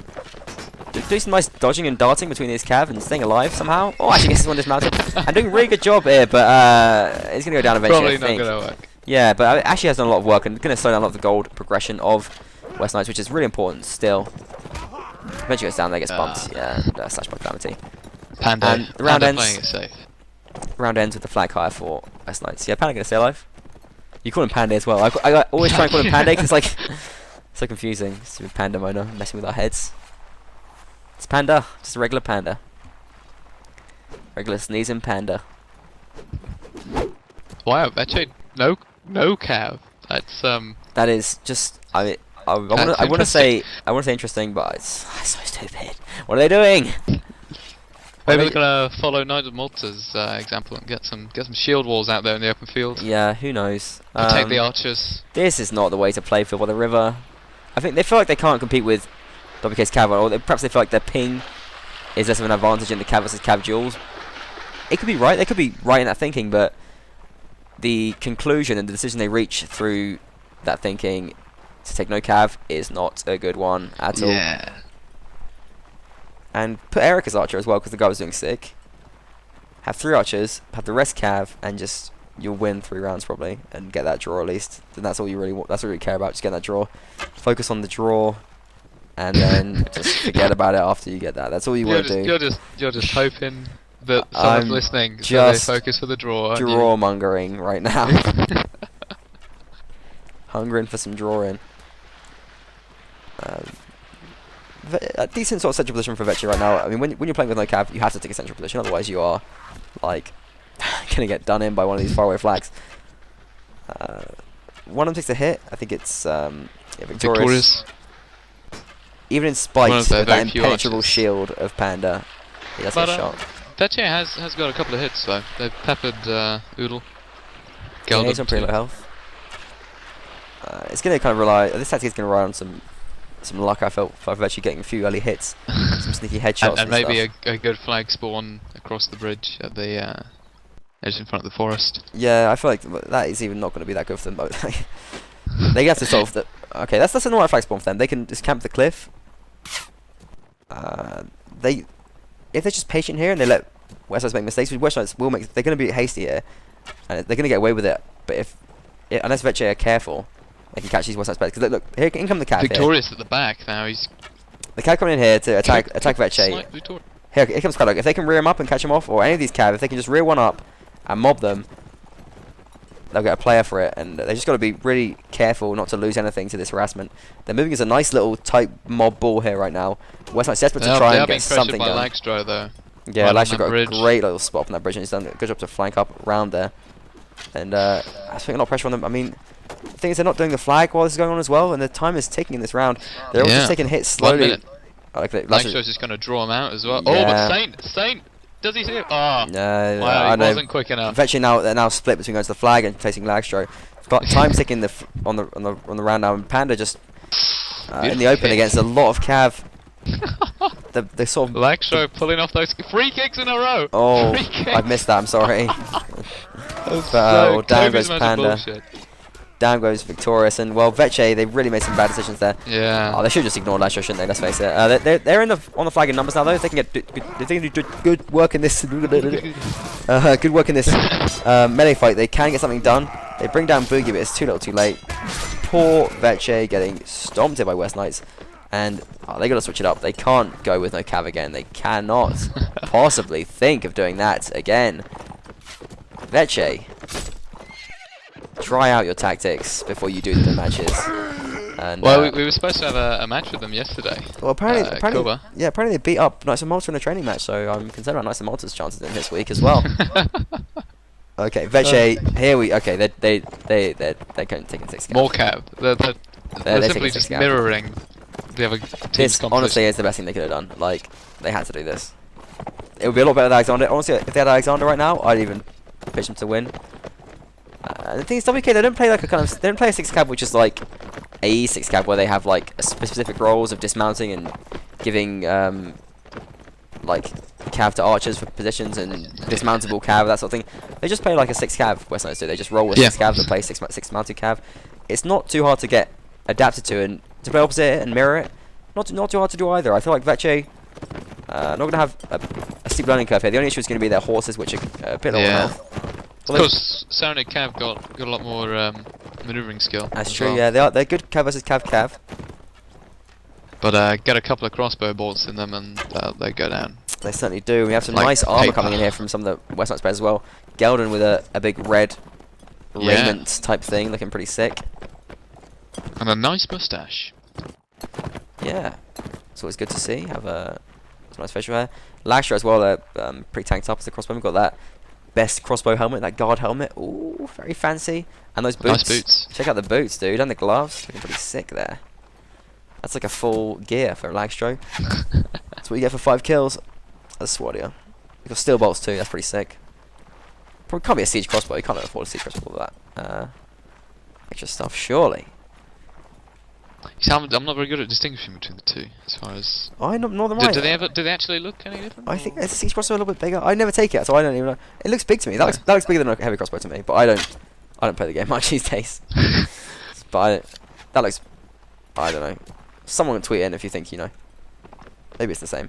Yeah, doing some nice dodging and darting between these cav and staying alive somehow. Oh, actually gets this one dismounted. And doing a really good job here, but he's gonna go down eventually. Probably not gonna work. Yeah, but actually has done a lot of work and gonna slow down a lot of the gold progression of West Knights, which is really important still. Eventually goes down there, gets bumped. Yeah, and slash by Calamity. Panda. And the round ends. Playing it safe. Round ends with the flag higher for West Knights. Yeah, Panda gonna stay alive. You call him Panda as well. I always try and call him Panda because it's like so confusing. Stupid Panda Mona messing with our heads. It's Panda, just a regular Panda. Regular sneezing Panda. Wow, actually, no cav. That's That is just I want to say interesting, but it's so stupid. What are they doing? Maybe we're gonna follow Nigel Malta's example and get some shield walls out there in the open field. Yeah, who knows? Take the archers. This is not the way to play Field by the River. I think they feel like they can't compete with WK's cav, or perhaps they feel like their ping is less of an advantage in the cav versus cav duels. It could be right. They could be right in that thinking, but the conclusion and the decision they reach through that thinking to take no cav is not a good one at all. Yeah. And put Eric as archer as well because the guy was doing sick. Have 3 archers, have the rest cav, and just you'll win 3 rounds probably and get that draw at least. Then that's all you really want. That's all you care about. Just getting that draw. Focus on the draw, and then just forget about it after you get that. That's all you want to do. You're just hoping that someone's listening, so they focus for the draw. Draw mongering right now. Hungering for some drawing. A decent sort of central position for Veche right now. I mean, when you're playing with no cav, you have to take a central position, otherwise you are, like, gonna get done in by one of these faraway flags. One of them takes a hit. I think it's Victorious. Even in spite of that impenetrable shield of Panda, he does get shot. Veche has got a couple of hits though. They've peppered Oodle. Yeah, he's on pretty low health. It's gonna kind of rely. This tactic is gonna rely on some luck. I felt for Veche getting a few early hits, some sneaky headshots, and maybe a good flag spawn across the bridge at the edge in front of the forest. Yeah, I feel like that is even not going to be that good for them. They have to solve the. Okay, that's an alright flag spawn for them. They can just camp the cliff. If they're just patient here and they let Westsides make mistakes, which Westsides will make, they're going to be hasty here, and they're going to get away with it. But unless Veche are careful, they can catch these Westsides players. Because look, here in come the cav. Victorious here. At the back now. He's the cav coming in here to attack Veche. Here comes Quadlock. If they can rear him up and catch him off, or any of these cav, if they can just rear one up and mob them, they'll get a player for it. And they just got to be really careful not to lose anything to this harassment. They're moving as a nice little tight mob ball here right now. Westside's desperate to try and get something done. Lagstro, though. Yeah, Lagstro got a great little spot on that bridge, and he's done a good job to flank up around there. And I think a lot of pressure on them. I mean, the thing is they're not doing the flag while this is going on as well, and the time is ticking in this round. They're all just taking hits slowly. Lagstro's just going to draw him out as well. Yeah. Oh, but Saint! Does he see it? Oh, no, wow, he wasn't quick enough. Veche they're now split between going to the flag and facing Lagstro. But time ticking on the round now, and Panda just in the open against a lot of cav. the sort of Lagstro pulling off those free kicks in a row. Oh, I missed that. I'm sorry. But down goes Panda. Down goes Victorious, and well, Veche, they really made some bad decisions there. Yeah. Oh, they should just ignore Lagstro, shouldn't they? Let's face it. They're on the flag in numbers now, though. If they can get good work in this, good work in this melee fight, they can get something done. They bring down Boogie, but it's too little, too late. Poor Veche getting stomped here by West Knights, and they got to switch it up. They can't go with no cav again. They cannot possibly think of doing that again. Veche, try out your tactics before you do the matches. And, well, we were supposed to have a match with them yesterday. Well, apparently they beat up Knights of Malta in a training match, so I'm concerned about Knights of Malta's chances in this week as well. Okay, Veche, here we. Okay, they're going to take a 6 cav. More cav. They're simply just mirroring the other team's composition. Honestly, is the best thing they could have done. Like, they had to do this. It would be a lot better than Alexander. Honestly, if they had Alexander right now, I'd even pitch them to win. The thing is, WK, they don't play like they don't play a 6 cav which is like a 6 cav where they have like specific roles of dismounting and giving like cav to archers for positions and dismountable cav, that sort of thing. They just play like a 6 cav. West Knights do. They just roll with 6 cav and play 6 mounted cav. It's not too hard to get adapted to, and to play opposite it and mirror it, not too hard to do either. I feel like Veche not going to have a steep learning curve here. The only issue is going to be their horses, which are a bit lower health. Of course, Saronic Cav got a lot more maneuvering skill. That's true. Well. Yeah, they're good cav versus cav. But get a couple of crossbow bolts in them and they go down. They certainly do. We have some nice armor coming in here from some of the West Knights players as well. Geldon with a big red raiment type thing, looking pretty sick. And a nice mustache. Yeah, it's always good to see. Have some nice facial hair. Lagstro as well. They're pretty tanked up as a crossbow. We've got that best crossbow helmet, that guard helmet. Ooh, very fancy. And those boots. Nice boots. Check out the boots, dude, and the gloves. Looking pretty sick there. That's like a full gear for Lagstro. That's what you get for 5 kills. That's Swadia. You've got steel bolts too. That's pretty sick. Probably can't be a siege crossbow. You can't afford a siege crossbow with that. Extra stuff, surely. See, I'm not very good at distinguishing between the two, as far as. I'm not the right. Do they actually look any different? I think a siege crossbow a little bit bigger. I never take it, so I don't even know. It looks big to me. That looks bigger than a heavy crossbow to me. But I don't play the game much these days. But that looks. I don't know. Someone can tweet in if you think you know. Maybe it's the same.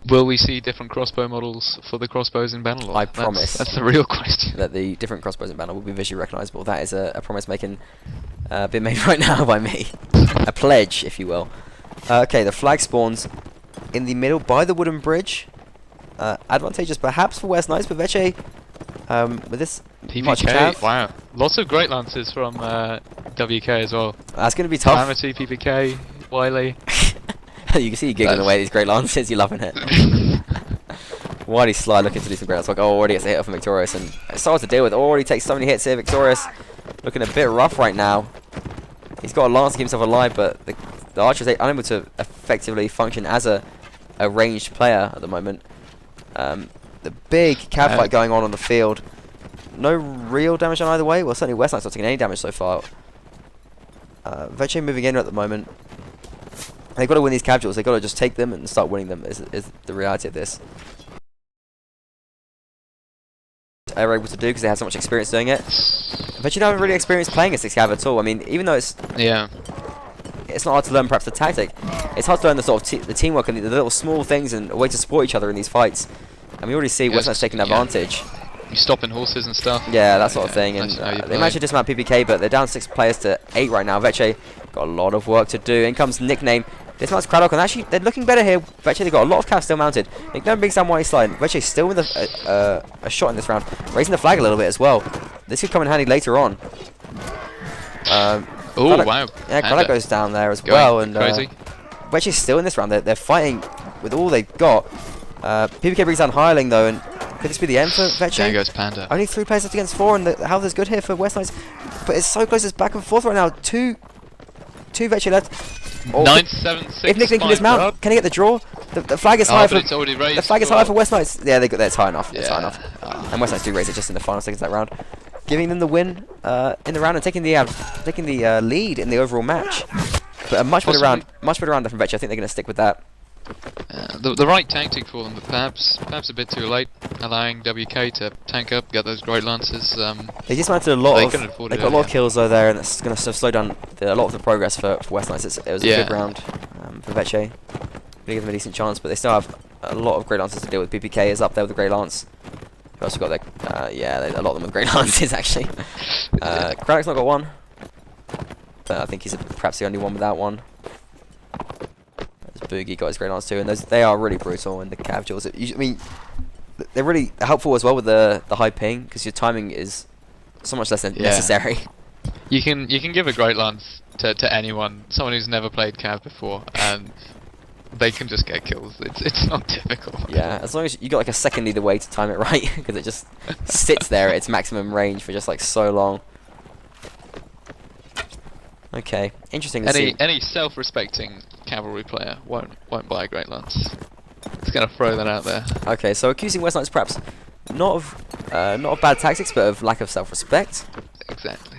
Will we see different crossbow models for the crossbows in Bannerlord? I promise. That's the real question. That the different crossbows in Bannerlord will be visually recognisable. That is a promise being made right now by me. A pledge, if you will. Okay, the flag spawns in the middle by the wooden bridge. Advantageous perhaps for West Knights, but Veche, with this much PPK, cav, wow. Lots of great lances from WK as well. that's going to be tough. Calamity, PPK, Wiley. You can see you giggling away these great lances, you're loving it. Wiley Sly looking to do some great lances. Like, oh, already gets a hit off from Victorious, and it's hard to deal with. Already takes so many hits here. Victorious looking a bit rough right now. He's got a lance to keep himself alive, but the archers are unable to effectively function as a ranged player at the moment. The big cav fight going on the field. No real damage on either way. Well, certainly West Knight's not taking any damage so far. Veche moving in at the moment. They've got to win these cav duels. They've got to just take them and start winning them, is the reality of this. Are able to do because they have so much experience doing it. Veche haven't really experienced playing a 6 cav at all. I mean, even though it's not hard to learn perhaps the tactic, it's hard to learn the sort of the teamwork and the little small things and a way to support each other in these fights. And we already see West Knight's taking advantage. You stopping horses and stuff. Yeah, that sort of thing. And they managed to dismount PPK, but they're down 6 players to 8 right now. Veche got a lot of work to do. In comes Nickname. Dismounts Craddock, and actually they're looking better here. Veche, they've got a lot of cav still mounted. Nickname brings down White Slide. Veche still with a shot in this round, raising the flag a little bit as well. This could come in handy later on. Oh wow! Yeah, Craddock goes down there as well, and Veche still in this round. They're fighting with all they've got. PPK brings down Hireling though, and could this be the end for Veche? There goes Panda. Only 3 players left against 4, and the health is good here for West Knights. But it's so close, it's back and forth right now. Two Veche left. Oh, 976. if Nick can dismount, can he get the draw? The flag is high for. It's already raised. The flag is high for West Knights. Yeah, it's high enough. Yeah. It's high enough. And West Knights do raise it just in the final seconds of that round, giving them the win in the round and taking the lead in the overall match. But a much better round from Veche. I think they're going to stick with that. The right tactic for them, but perhaps a bit too late, allowing WK to tank up, get those great lances. They dismantled a lot they got a lot of kills though there, and that's going to sort of slow down a lot of the progress for West Knights. It was a good round for Veche. Going to give them a decent chance, but they still have a lot of great lances to deal with. PPK is up there with the great lance. Who also got their a lot of them with great lances actually. Craddock's not got one, but I think he's perhaps the only one without one. Boogie got his great lance too, and they are really brutal in the cav duels. I mean, they're really helpful as well with the high ping, because your timing is so much less than necessary. You can give a great lance to anyone, someone who's never played cav before, and they can just get kills. It's not difficult. Yeah, as long as you got like a second either way to time it right, because it just sits there at its maximum range for just like so long. Okay, interesting to see. Any self-respecting cavalry player won't buy a great lance. Just gonna throw that out there. Okay, so accusing West Knights perhaps not of bad tactics, but of lack of self-respect. Exactly.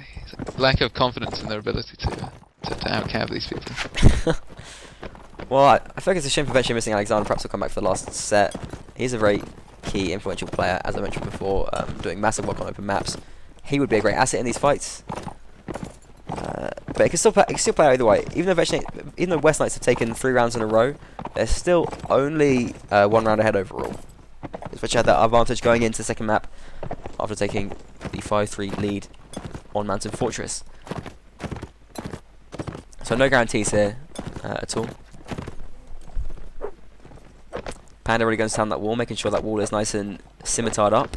Lack of confidence in their ability to out-cav these people. Well, I feel like it's a shame for Veche missing Alexander. Perhaps he'll come back for the last set. He's a very key, influential player, as I mentioned before, doing massive work on open maps. He would be a great asset in these fights. But it can still play either way. Even though West Knights have taken 3 rounds in a row, they're still only 1 round ahead overall. Veche had that advantage going into the second map after taking the 5-3 lead on Mountain Fortress. So no guarantees here at all. Panda really going to sound that wall, making sure that wall is nice and scimitared up.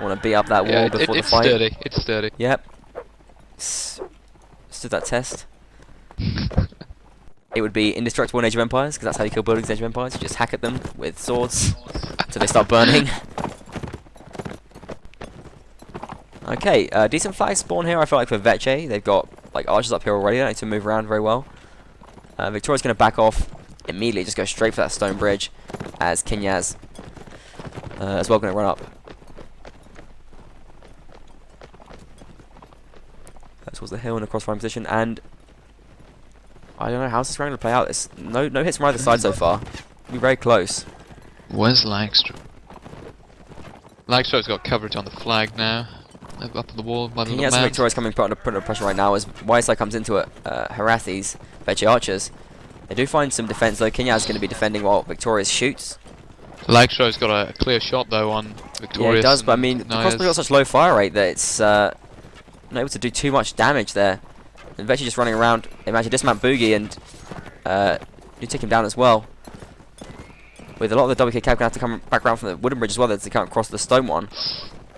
Want to beat up that wall before the fight. It's sturdy. Yep. Stood that test. It would be indestructible in Age of Empires, because that's how you kill buildings in Age of Empires. You just hack at them with swords until they start burning. Okay, decent flag spawn here I feel like for Veche. They've got like archers up here already, they don't need to move around very well. Victoria's going to back off immediately, just go straight for that stone bridge, as Kinyaz as well going to run up. Towards the hill in a crossfire position, and I don't know how's this round going to play out. There's no hits from either side so far. It'll be very close. Where's Langstrop? Langstrop's got coverage on the flag now. Up on the wall by the little Kinyaz and Victoria's coming put under pressure right now as YSI comes into it, harass these Veche archers. They do find some defense though. Kinyaz is going to be defending while Victoria's shoots. Langstrop's got a clear shot though on Victorious. Yeah, it does, but I mean, the crossbow's got such low fire rate that it's not able to do too much damage there. And Veche just running around. They manage to dismount Boogie, and you take him down as well. With a lot of the WK Cav going to have to come back around from the wooden bridge as well, they can't cross the stone one.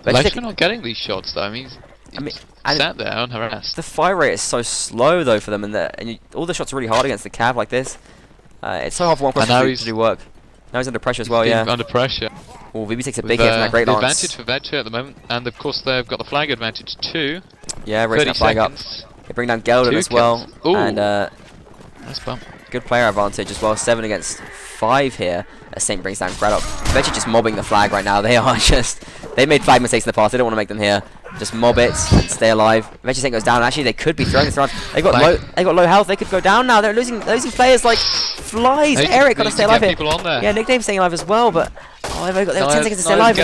Veche not getting these shots though. I mean, he's sat there unharassed. The fire rate is so slow though for them, and all the shots are really hard against the Cav like this. It's so hard for one person to do work. Now he's under pressure as well, yeah. Under pressure. Oh, VB takes a big hit from that great lance. Advantage for Veche at the moment, and of course they've got the flag advantage too. Yeah, raising that flag up. They bring down Geldon as well, and nice bump. Good player advantage as well. 7 against 5 here. As Saint brings down Grad up. Veche just mobbing the flag right now. They made flag mistakes in the past. They don't want to make them here. Just mob it and stay alive. Veche Saint goes down. Actually, they could be throwing this around. They got low health. They could go down now. They're losing players like flies. Eric got to stay alive here. Yeah, Nickname's staying alive as well, but they've got 10 seconds to stay alive.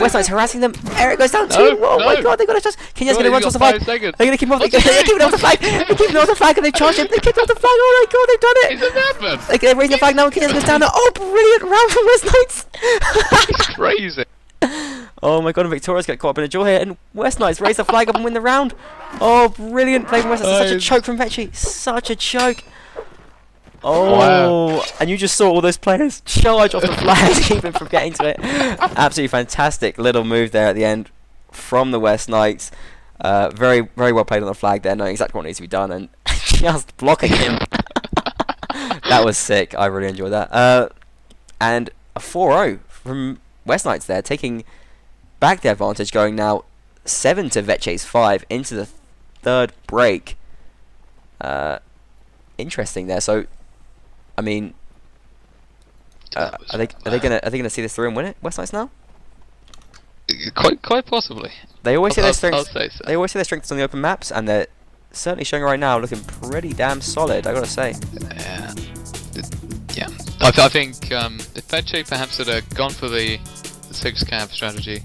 West Knight's harassing them. Eric goes down too. Oh my god, they got a chance. Kenya's going to run towards the flag. They're going to keep him off. They're keeping off the flag. They're keeping off the flag and they charged him. They kicked off the flag. Oh my god, they've done it. Isn't that They're raising the flag now. Kenya's goes down. Oh, brilliant round from West Knights. It's crazy. Oh my god, and Victoria's got caught up in a jaw here, and West Knights raise the flag up and win the round. Oh, brilliant play from West Knights. Such a choke from Veche. Such a choke. Oh, wow. And you just saw all those players charge off the flag to keep him from getting to it. Absolutely fantastic little move there at the end from the West Knights. Very, very well played on the flag there, knowing exactly what needs to be done, and just blocking him. That was sick. I really enjoyed that. And a 4-0 from West Knights there, taking back the advantage, going now 7 to Veche's 5 into the third break. Interesting there. So, I mean, are they gonna see this through and win it, West Knights now? Quite possibly. They always say their strengths. I'll say so. They always say their strengths on the open maps, and they're certainly showing right now, looking pretty damn solid. I gotta say. Yeah. I think if Veche perhaps had gone for the 6 cav strategy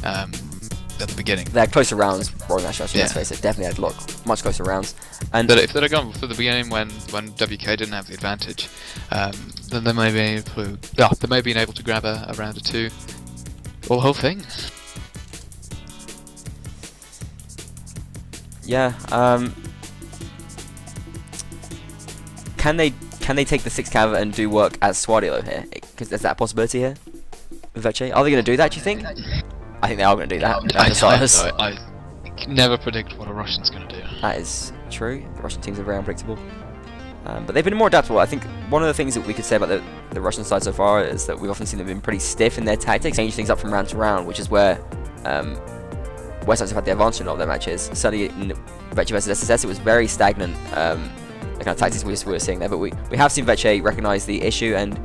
at the beginning. They had closer rounds, rolling that strategy, let's face it, definitely had much closer rounds. And but if they'd have gone for the beginning when WK didn't have the advantage, then they may be able to grab a round or 2, or the whole thing. Yeah, can they take the 6 cav and do work as Swadio here? Because there's that possibility here with Veche. Are they going to do that, do you think? I think they are going to do that. I never predict what a Russian's going to do. That is true. The Russian teams are very unpredictable. But they've been more adaptable. I think one of the things that we could say about the Russian side so far is that we've often seen them being pretty stiff in their tactics, change things up from round to round, which is where West Knights have had the advantage in a lot of their matches. Certainly in Veche versus SSS, it was very stagnant, the kind of tactics we were seeing there. But we have seen Veche recognise the issue and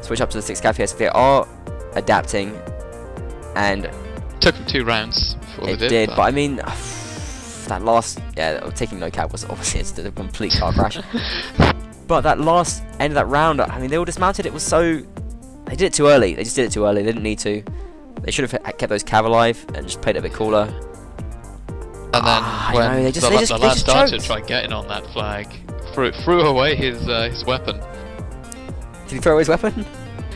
switch up to the 6 cav here, so they are adapting. And took them 2 rounds before it did, but I mean, that last, taking no cav was obviously just a complete car crash. But that last end of that round, I mean, they all dismounted. It was so, they did it too early. They just did it too early. They didn't need to. They should have kept those cav alive and just played it a bit cooler. And then when they the last starter choked. tried getting on that flag, threw away his weapon. Did he throw away his weapon?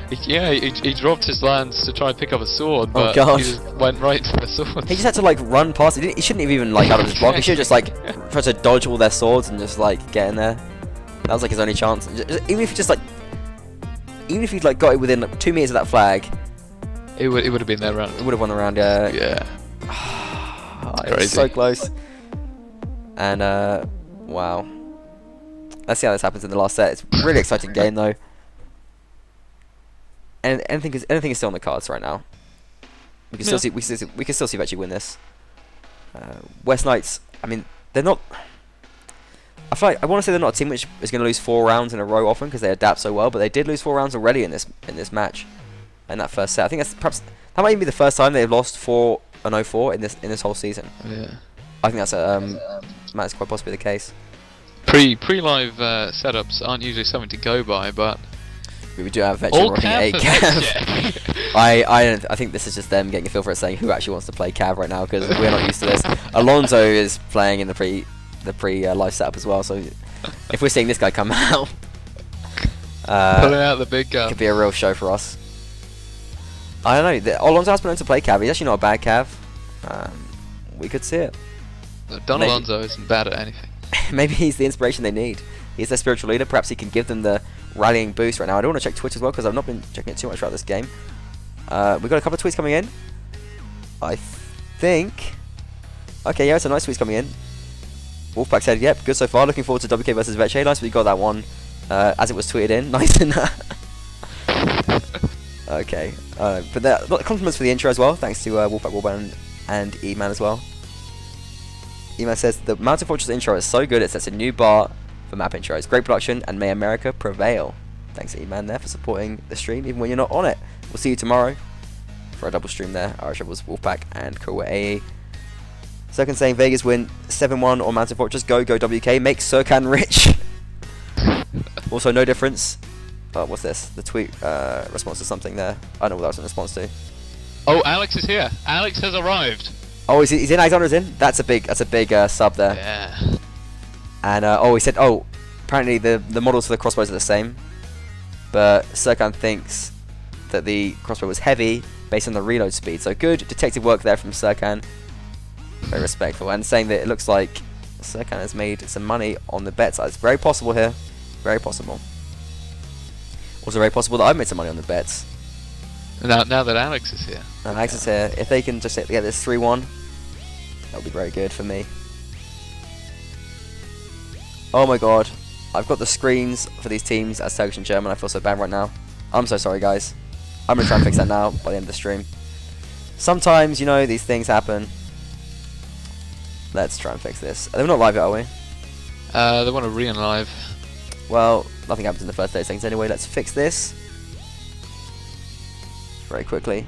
He dropped his lance to try and pick up a sword, but he just went right to the sword. He just had to like run past it. He shouldn't have even like out of his block. He should have just like tried to dodge all their swords and just like get in there. That was like his only chance. Even if he'd like got it within like 2 meters of that flag, it would have been their round. It would have won the round. Yeah. It was so close. And wow. Let's see how this happens in the last set. It's a really exciting game though. And anything is still on the cards right now. We can still see Veche win this. West Knights, I mean, they're not. I feel like I want to say they're not a team which is going to lose 4 rounds in a row often because they adapt so well. But they did lose 4 rounds already in this match, in that first set. I think that might even be the first time they've lost 4-0-4 in this whole season. Yeah. I think that's quite possibly the case. Pre-live setups aren't usually something to go by, but. We do have Veche rocking 8 cav. I think this is just them getting a feel for it, saying who actually wants to play cav right now because we're not used to this. Alonso is playing in the pre live setup as well, so if we're seeing this guy come out, pulling out the big gun, could be a real show for us. I don't know. Alonso has been known to play cav. He's actually not a bad cav. We could see it. Don Alonso isn't bad at anything. Maybe he's the inspiration they need. He's their spiritual leader. Perhaps he can give them the rallying boost right now. I don't want to check Twitch as well because I've not been checking it too much throughout this game. We've got a couple of tweets coming in. I think... Okay, yeah, it's a nice tweets coming in. Wolfpack said, yep, good so far. Looking forward to WK versus Veche. Nice, we got that one as it was tweeted in. Nice and okay. But there, compliments for the intro as well. Thanks to Wolfpack Warband and E-Man as well. E-Man says, the Mountain Fortress intro is so good it sets a new bar for map intros. Great production and may America prevail. Thanks E-Man there for supporting the stream even when you're not on it. We'll see you tomorrow for a double stream there. Irish Rebels, Wolfpack and Koa AE. Second saying Vegas win 7-1 on Mountain Fortress. Go WK. Make Serkan rich. Also no difference. What's this? The tweet response to something there. I don't know what that was in response to. Oh, Alex is here. Alex has arrived. Oh, he's in. Alexander's in. That's a big sub there. Yeah. And he said, apparently the models for the crossbows are the same, but Serkan thinks that the crossbow was heavy based on the reload speed. So good detective work there from Serkan. Very respectful, and saying that it looks like Serkan has made some money on the bet side. It's very possible here. Very possible. Also very possible that I've made some money on the bets. Now that Alex is here. And Alex is here. If they can just get this 3-1, that would be very good for me. Oh my god. I've got the screens for these teams as Turkish and German. I feel so bad right now. I'm so sorry, guys. I'm going to try and fix that now by the end of the stream. Sometimes, you know, these things happen. Let's try and fix this. We're not live yet, are we? They want to re-live. Well, nothing happens in the first 30 seconds anyway. Let's fix this very quickly.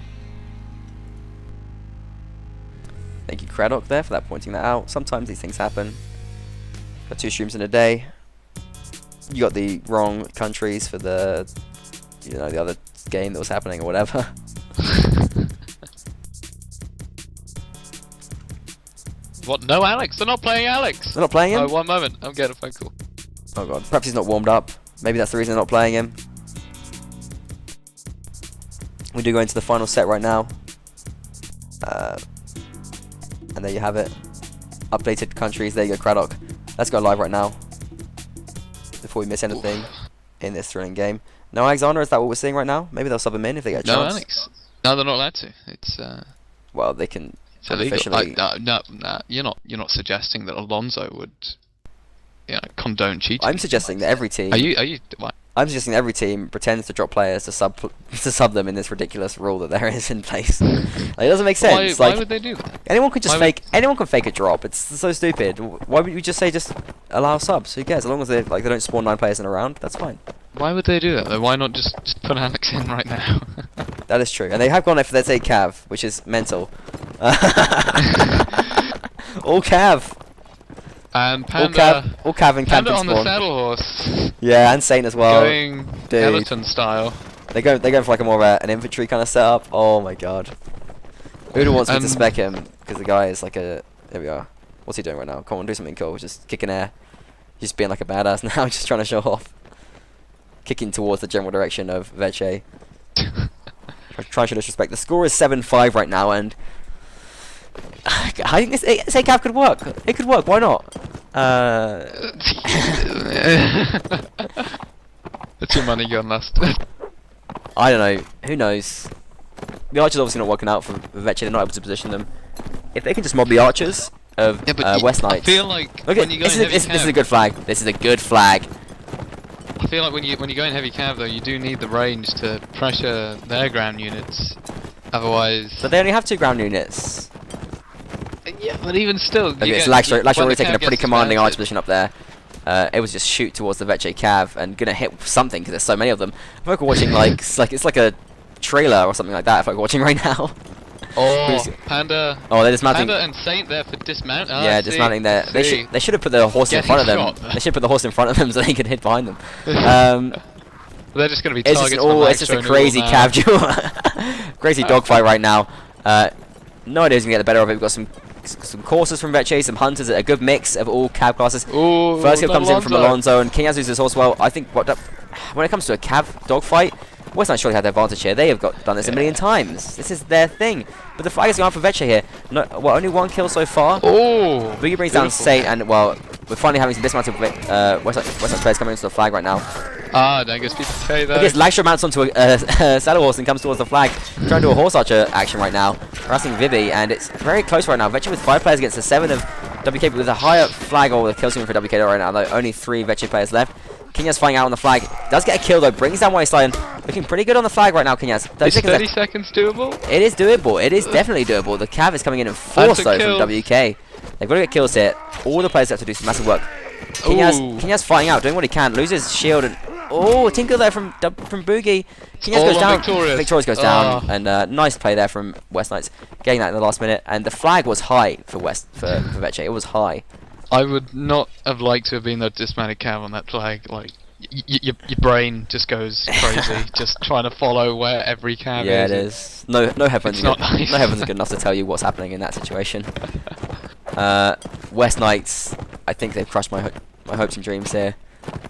Thank you, Craddock, there for pointing that out. Sometimes these things happen. Got 2 streams in a day. You got the wrong countries for the, the other game that was happening or whatever. What? No, Alex. They're not playing Alex. They're not playing him? Oh, one moment. I'm getting a phone call. Oh god. Perhaps he's not warmed up. Maybe that's the reason they're not playing him. We do go into the final set right now. And there you have it. Updated countries. There you go, Craddock. Let's go live right now. Before we miss anything in this thrilling game. No, Alexander, is that what we're seeing right now? Maybe they'll sub him in if they get a chance. No, Alex. No, they're not allowed to. It's well, they can illegal. officially. No, you're not suggesting that Alonso would, condone cheating. I'm suggesting that every team. Are you? What? I'm suggesting that every team pretends to drop players to sub them in this ridiculous rule that there is in place. It doesn't make sense. Why would they do that? Anyone can just anyone can fake a drop. It's so stupid. Why would we just say just allow subs? Who cares? As long as they don't spawn 9 players in a round, that's fine. Why would they do that though? Why not just put Alex in right now? That is true. And they have gone for, let's say, Cav, which is mental. All Cav. And Panda. All Cav and Panda Camping on spawn. the saddle horse. Yeah, and Saint as well. Going skeleton style. They're going for like a more an infantry kind of setup. Oh my god. Uda wants me to spec him because the guy is like a. There we are. What's he doing right now? Come on, do something cool. Just kicking air. He's just being like a badass now. Just trying to show off. Kicking towards the general direction of Veche. Trying to disrespect. The score is 7-5 right now, and I think say Cav could work. It could work. Why not? What's your money gone last? I don't know. Who knows? The archers obviously not working out for Veche. They're not able to position them. If they can just mob the archers of West Knights. I feel like okay, this is a good flag. This is a good flag. I feel like when you go in heavy cav though, you do need the range to pressure their ground units. Otherwise. But they only have 2 ground units. Yeah, but even still. Okay, so Lash already taking a pretty commanding archer position up there. It was just shoot towards the Veche Cav and gonna hit something because there's so many of them. If I were watching it's like a trailer or something like that. If I were watching right now. Oh, Panda. Oh, they're dismounting. Panda and Saint there for dismount. Oh, yeah, dismounting there. They should have put the horse in front of them. They should put the horse in front of them so they could hit behind them. They're just going to be targets. It's just a crazy cav duel. Crazy dogfight right now. No idea who's going to get the better of it. We've got some coursers from Veche, some hunters, a good mix of all cav classes. Ooh, first kill comes in from Alonso, and King Azu's horse. Well, I think when it comes to a cav dogfight, West Knights surely had the advantage here. They have done this a million times. This is their thing. But the flag is going for Veche here. Only 1 kill so far. Oh, Boogie brings down Saint, and well, we're finally having some dismounted West players coming into the flag right now. Ah, don't get PPK though. Okay, Lagstro mounts onto a saddle horse and comes towards the flag, trying to do a horse archer action right now, harassing Vivi, and it's very close right now. Veche with 5 players against the 7 of WK, but with a higher flag or with a kill stream for WK right now, though only 3 Veche players left. Kinya's fighting out on the flag, does get a kill though, brings down Waistline, looking pretty good on the flag right now, Kinya's. Is 30 seconds doable? It is doable, it is definitely doable. The Cav is coming in force though from WK. They've got to get kills here. All the players have to do some massive work. Kinya's fighting out, doing what he can, loses shield, and oh, team kill there from Boogie. Kinya's goes down, Victorious goes down, and nice play there from West Knights, getting that in the last minute. And the flag was high for Veche, it was high. I would not have liked to have been the dismounted cav on that flag. Like, your brain just goes crazy, just trying to follow where every cav is. Yeah, it is. No heavens. Nice. No heavens are good enough to tell you what's happening in that situation. West Knights, I think they've crushed my hopes and dreams here.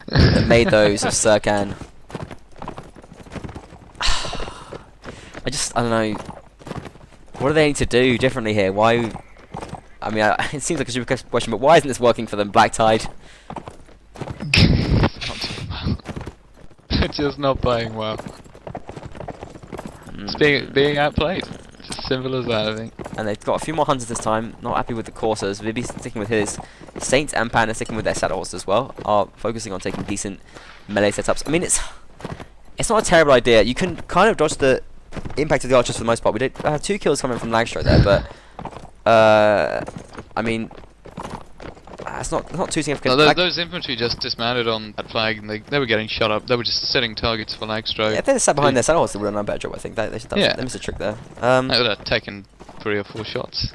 They made those of Serkan. I don't know. What do they need to do differently here? Why? I mean, it seems like a super question, but why isn't this working for them? Black Tide. Not doing well. They're just not playing well. It's being outplayed. It's as simple as that, I think. And they've got a few more hunters this time. Not happy with the coursers. Vibi's sticking with his. Saints and Panda sticking with their saddle horses as well. Are focusing on taking decent melee setups. I mean, it's not a terrible idea. You can kind of dodge the impact of the archers for the most part. We did have 2 kills coming from Lagstro there, but I mean, it's not too significant. No, those infantry just dismounted on that flag, and they were getting shot up. They were just setting targets for Lagstro. Yeah, if they sat behind their saddle horse, they would have done a better job. I think they missed a trick there. They would have taken 3 or 4 shots.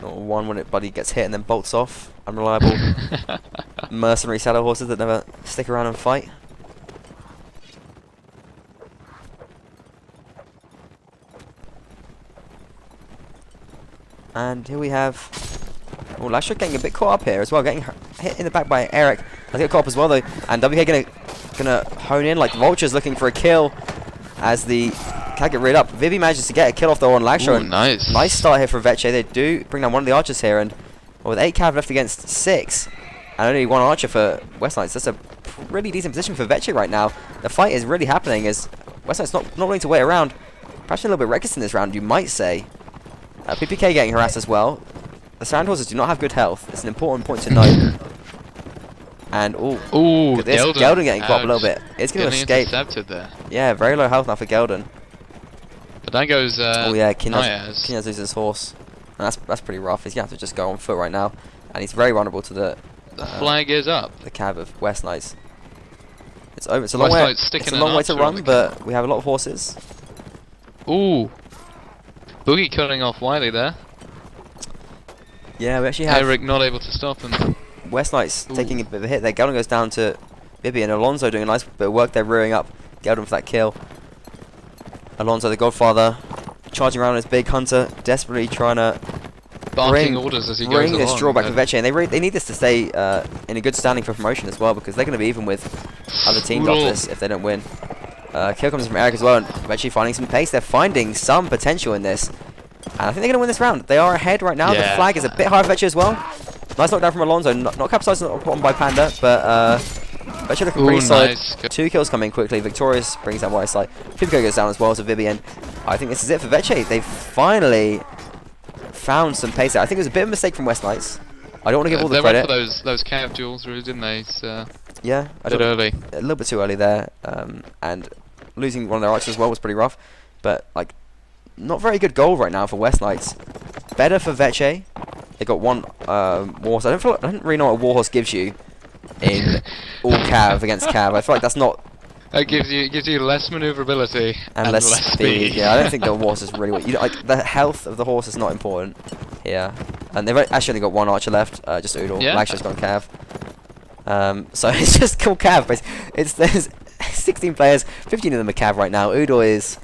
Or 1 when Buddy gets hit and then bolts off. Unreliable mercenary saddle horses that never stick around and fight. And here we have. Oh, Lagstro getting a bit caught up here as well, getting hit in the back by Eric. I'll get caught up as well though, and WK gonna hone in like Vulture's looking for a kill as the can't get rid up. Vivi manages to get a kill off though on Lagstro. Ooh, nice. Nice start here for Veche. They do bring down one of the archers here, and with 8 cav left against 6, and only 1 archer for West Knights, that's a really decent position for Veche right now. The fight is really happening as West Knights not willing to wait around. Perhaps a little bit reckless in this round, you might say. PPK getting harassed as well. The sand horses do not have good health. It's an important point to note. And ooh, look at this. Geldon getting caught up a little bit. It's going to escape. There. Yeah, very low health now for Geldon. But that goes. Oh yeah, Kinaz loses his horse, and that's pretty rough. He's going to have to just go on foot right now, and he's very vulnerable to the. The flag is up. The cav of West Knights. It's over. It's a long way. It's a long way to run, but we have a lot of horses. Ooh. Boogie cutting off Wiley there. Yeah, we actually have Eric not able to stop him. West Knights taking a bit of a hit there. Geldon goes down to Vibi, and Alonso doing a nice bit of work there, rearing up Geldon for that kill. Alonso, the Godfather, charging around as big hunter, desperately trying to barking orders as he goes along. This drawback for Veche, and they need this to stay in a good standing for promotion as well, because they're going to be even with other teams after this if they don't win. Kill comes from Eric as well, and Veche finding some pace. They're finding some potential in this, and I think they're going to win this round. They are ahead right now. Yeah. The flag is a bit higher for Veche as well. Nice knockdown from Alonso, not capitalized on by Panda, but Veche looking pretty solid. Nice. 2 kills coming quickly. Victorious brings down White Side. Pimco goes down as well, so Vivian. I think this is it for Veche. They've finally found some pace there. I think it was a bit of a mistake from West Knights. I don't want to give all the credit. They went for those cav duels, really, didn't they? So yeah, a bit early. A little bit too early there, and losing one of their archers as well was pretty rough. But like, not very good goal right now for West Knights. Better for Veche. They got 1 warhorse. I don't really know what a warhorse gives you in all cav against cav. I feel like that's not. It gives you less maneuverability and less speed. Yeah, I don't think the horse is really what you like. The health of the horse is not important here, and they've actually only got 1 archer left. Just Oodle. Yeah. Lagstro's gone cav. So it's just called cav. There's 16 players, 15 of them are cav right now. Oodle is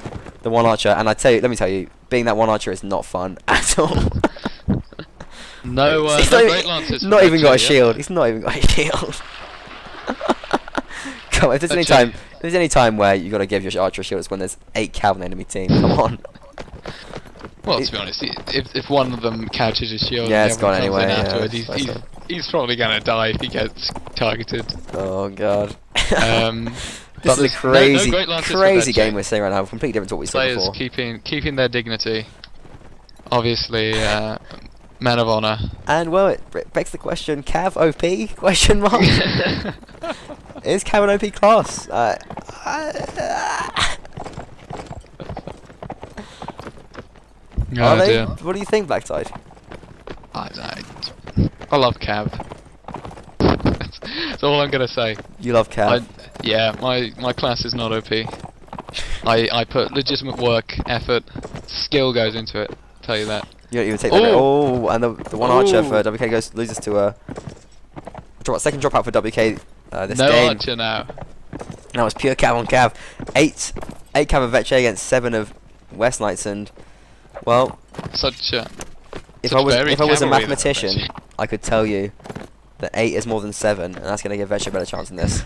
the 1 archer, and let me tell you, being that 1 archer is not fun at all. No, he's great lances. Not even got a shield. He's not even got a shield. Come on, if there's any time where you got to give your archer a shield, it's when there's 8 cav on the enemy team. Come on. Well, to be honest, if one of them catches his shield, yeah, it's gone anyway. Yeah, he's probably gonna die if he gets targeted. Oh god. But This is a no crazy, great lances for crazy Veche. game we're seeing right now. Completely different to what we saw Players before. keeping their dignity. Obviously, men of honor. And well, it begs the question: Cav OP? Question mark. Is Cav an OP class? Are they? Dear. What do you think, Blackside? I love Cav. That's all I'm gonna say. You love Cav. Yeah, my class is not OP. I put legitimate work, effort, skill goes into it. Tell you that. You don't even take that. Oh, and the one archer for WK loses to a second dropout for WK this no game. archer now. Now it's pure Cav on Cav. 8 Cav of Veche against 7 of West Knights, and well, if I was a mathematician, I could tell you that 8 is more than 7, and that's going to give Veche a better chance than this.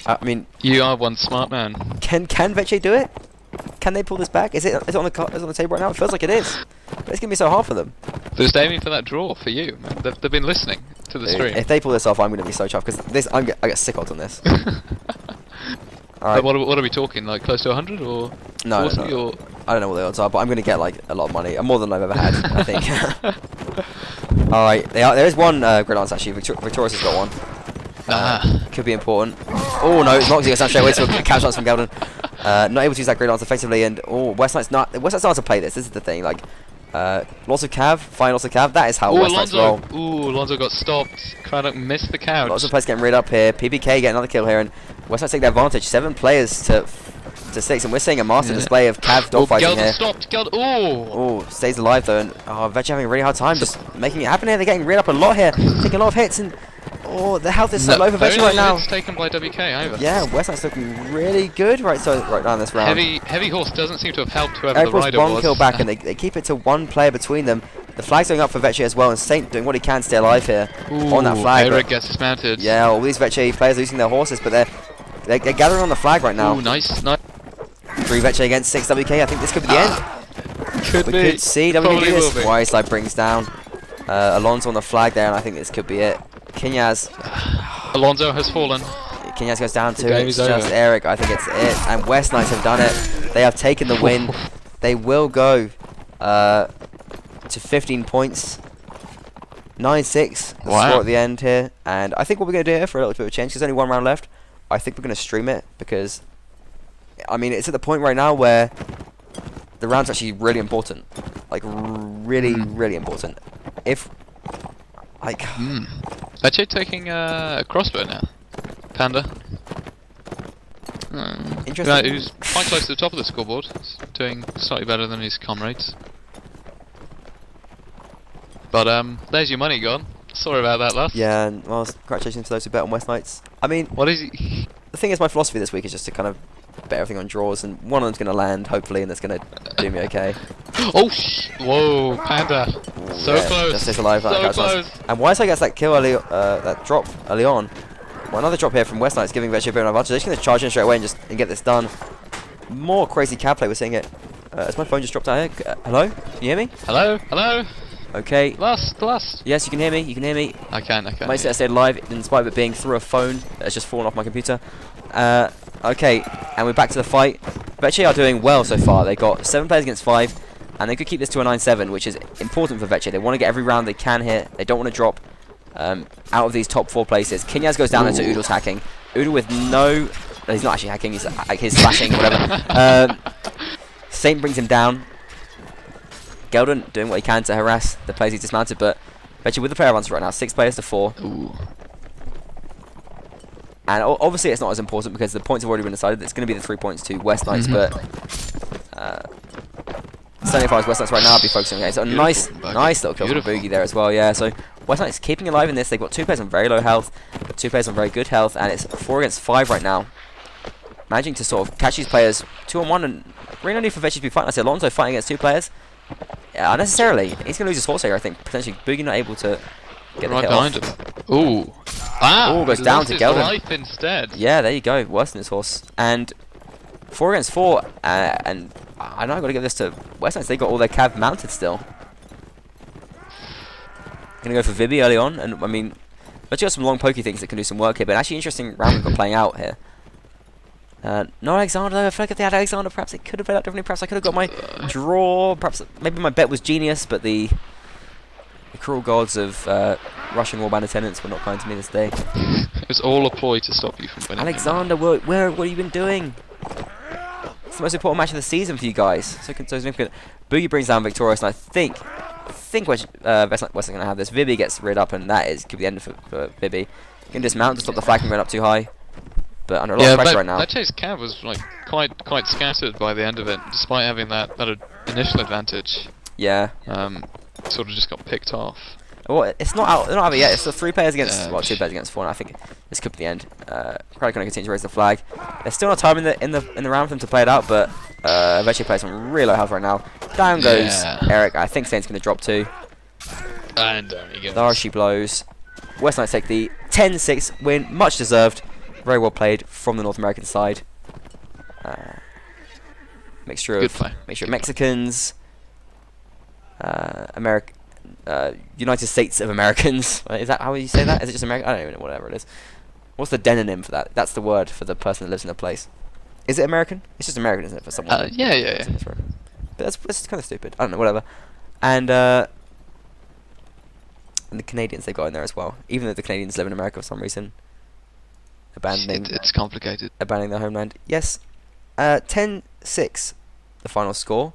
I mean, you are one smart man. Can Veche do it? Can they pull this back? Is it on the table right now? It feels like it is, but it's gonna be so hard for them. They're just aiming for that draw for you, man. They've been listening to the stream. If they pull this off, I'm gonna be so chuffed because this I get sick odds on this. All right. What are we talking? Like close to 100 or? No, I don't know what the odds are, but I'm gonna get like a lot of money, more than I've ever had, I think. All right, there is one grid lance actually. Victorious has got one. Could be important. Oh no, it's not. He gets down straight away to a catch chance from Gelden. Not able to use that grid lance effectively, and West Knight's not to play this. This is the thing. Like, lots of cav, fine lots of cav. That is how West Knights roll. Ooh, Alonso got stopped. Craddock missed the couch. Lots of players getting rid up here. PBK getting another kill here, and West Knights take the advantage. 7 players to 6, and we're seeing a master display of cav dogfighting here. Stopped. Stays alive though, and Veche having a really hard time just making it happen here. They're getting rid up a lot here, taking a lot of hits, and the health is so low for Veche right now. It's taken by WK over. Yeah, West Knight's looking really good right now in this round. Heavy horse doesn't seem to have helped whoever the rider one was. kill back, and they keep it to 1 player between them. The flag's going up for Veche as well, and Saint doing what he can to stay alive here on that flag. Eric gets dismounted. Yeah, all these Veche players losing their horses, but they're gathering on the flag right now. Ooh, nice. 3 Veche against 6 WK. I think this could be the end. Could we be. Could see WK do this. Wiseline brings down Alonso on the flag there, and I think this could be it. Kinyaz. Alonso has fallen. Kinyaz goes down to it. It's just Eric. I think it's it. And West Knights have done it. They have taken the win. They will go to 15 points. 9-6 score at the end here. And I think what we're going to do here for a little bit of a change, because there's only 1 round left, I think we're going to stream it, because I mean, it's at the point right now where the round's actually really important. Like, really important. If, like... Veche taking a crossbow now. Panda. Interesting. Who's quite close to the top of the scoreboard. He's doing slightly better than his comrades. But, there's your money gone. Sorry about that, lass. Yeah, and, well, congratulations to those who bet on West Knights. I mean... What is he? The thing is, my philosophy this week is just to kind of bet everything on draws, and one of them's going to land, hopefully, and that's going to do me okay. Whoa, Panda. So close. Just stays alive. So close. And Whiteside gets that kill early, that drop early on. Well, another drop here from West Knights, giving Veche a bit of an advantage. They're just going to charge in straight away and get this done. More crazy cab play, we're seeing it. Has my phone just dropped out here? Hello? Can you hear me? Hello? Okay. Last. Yes, you can hear me. I can. Might say I stayed live in spite of it being through a phone that's just fallen off my computer. Okay, and we're back to the fight. Veche are doing well so far. They got 7 players against 5, and they could keep this to a 9-7, which is important for Veche. They want to get every round they can hit. They don't want to drop out of these top 4 places. Kinyaz goes down into Oodle's hacking. Oodle with no... He's not actually hacking, he's slashing, whatever. Saint brings him down. Gelden doing what he can to harass the players he's dismounted, but Veche with the player advantage right now, 6 players to 4. Ooh. And obviously it's not as important because the points have already been decided. It's going to be the 3 points to West Knights, but certainly if I was West Knights right now, I'd be focusing on it. So nice little kill from Boogie there as well, yeah. So West Knights keeping alive in this. They've got 2 players on very low health, 2 players on very good health, and it's 4 against 5 right now. Managing to sort of catch these players 2-on-1, and really no need for Veche to be fighting. I say Alonso fighting against 2 players. Yeah, unnecessarily. He's going to lose his horse here, I think. Potentially Boogie not able to get the hit behind him. Ooh. Goes down to Gelden. Life instead. Yeah, there you go. Worse than his horse. And 4 against 4. And I know I've got to give this to West Knights. They got all their cav mounted still. Gonna go for Vibi early on, and I mean, actually got some long pokey things that can do some work here, but actually interesting round we've got playing out here. No Alexander, I feel like if they had Alexander, perhaps it could have played out differently, perhaps I could have got my draw, perhaps maybe my bet was genius, but the cruel gods of Russian warband attendants were not kind to me this day. It was all a ploy to stop you from winning. Alexander, what have you been doing? It's the most important match of the season for you guys. So significant. Boogie brings down Victorious, and I think West's going to have this. Vibi gets rid up, and that could be the end for Vibi. You can dismount to stop the flag from going up too high, but under a lot of pressure right now. That chase cav was like quite scattered by the end of it, despite having that initial advantage. Yeah. Sort of just got picked off. Well, it's not out of it yet. It's the 3 players against, well, 2 players against 4, and I think this could be the end. Probably going to continue to raise the flag. There's still not time in the round for them to play it out, but Veche plays on really low health right now. Down goes Eric. I think Saint's going to drop too. And down he goes. Darshi blows. West Knights take the 10-6 win, much deserved. Very well played from the North American side. Mixture of Mexicans, United States of Americans. Is that how you say that? Is it just American? I don't even know, whatever it is. What's the demonym for that? That's the word for the person that lives in a place. Is it American? It's just American, isn't it, for someone? Yeah. But that's kind of stupid. I don't know, whatever. And the Canadians they got in there as well. Even though the Canadians live in America for some reason. It's complicated. Abandoning their homeland. Yes. 10-6, the final score.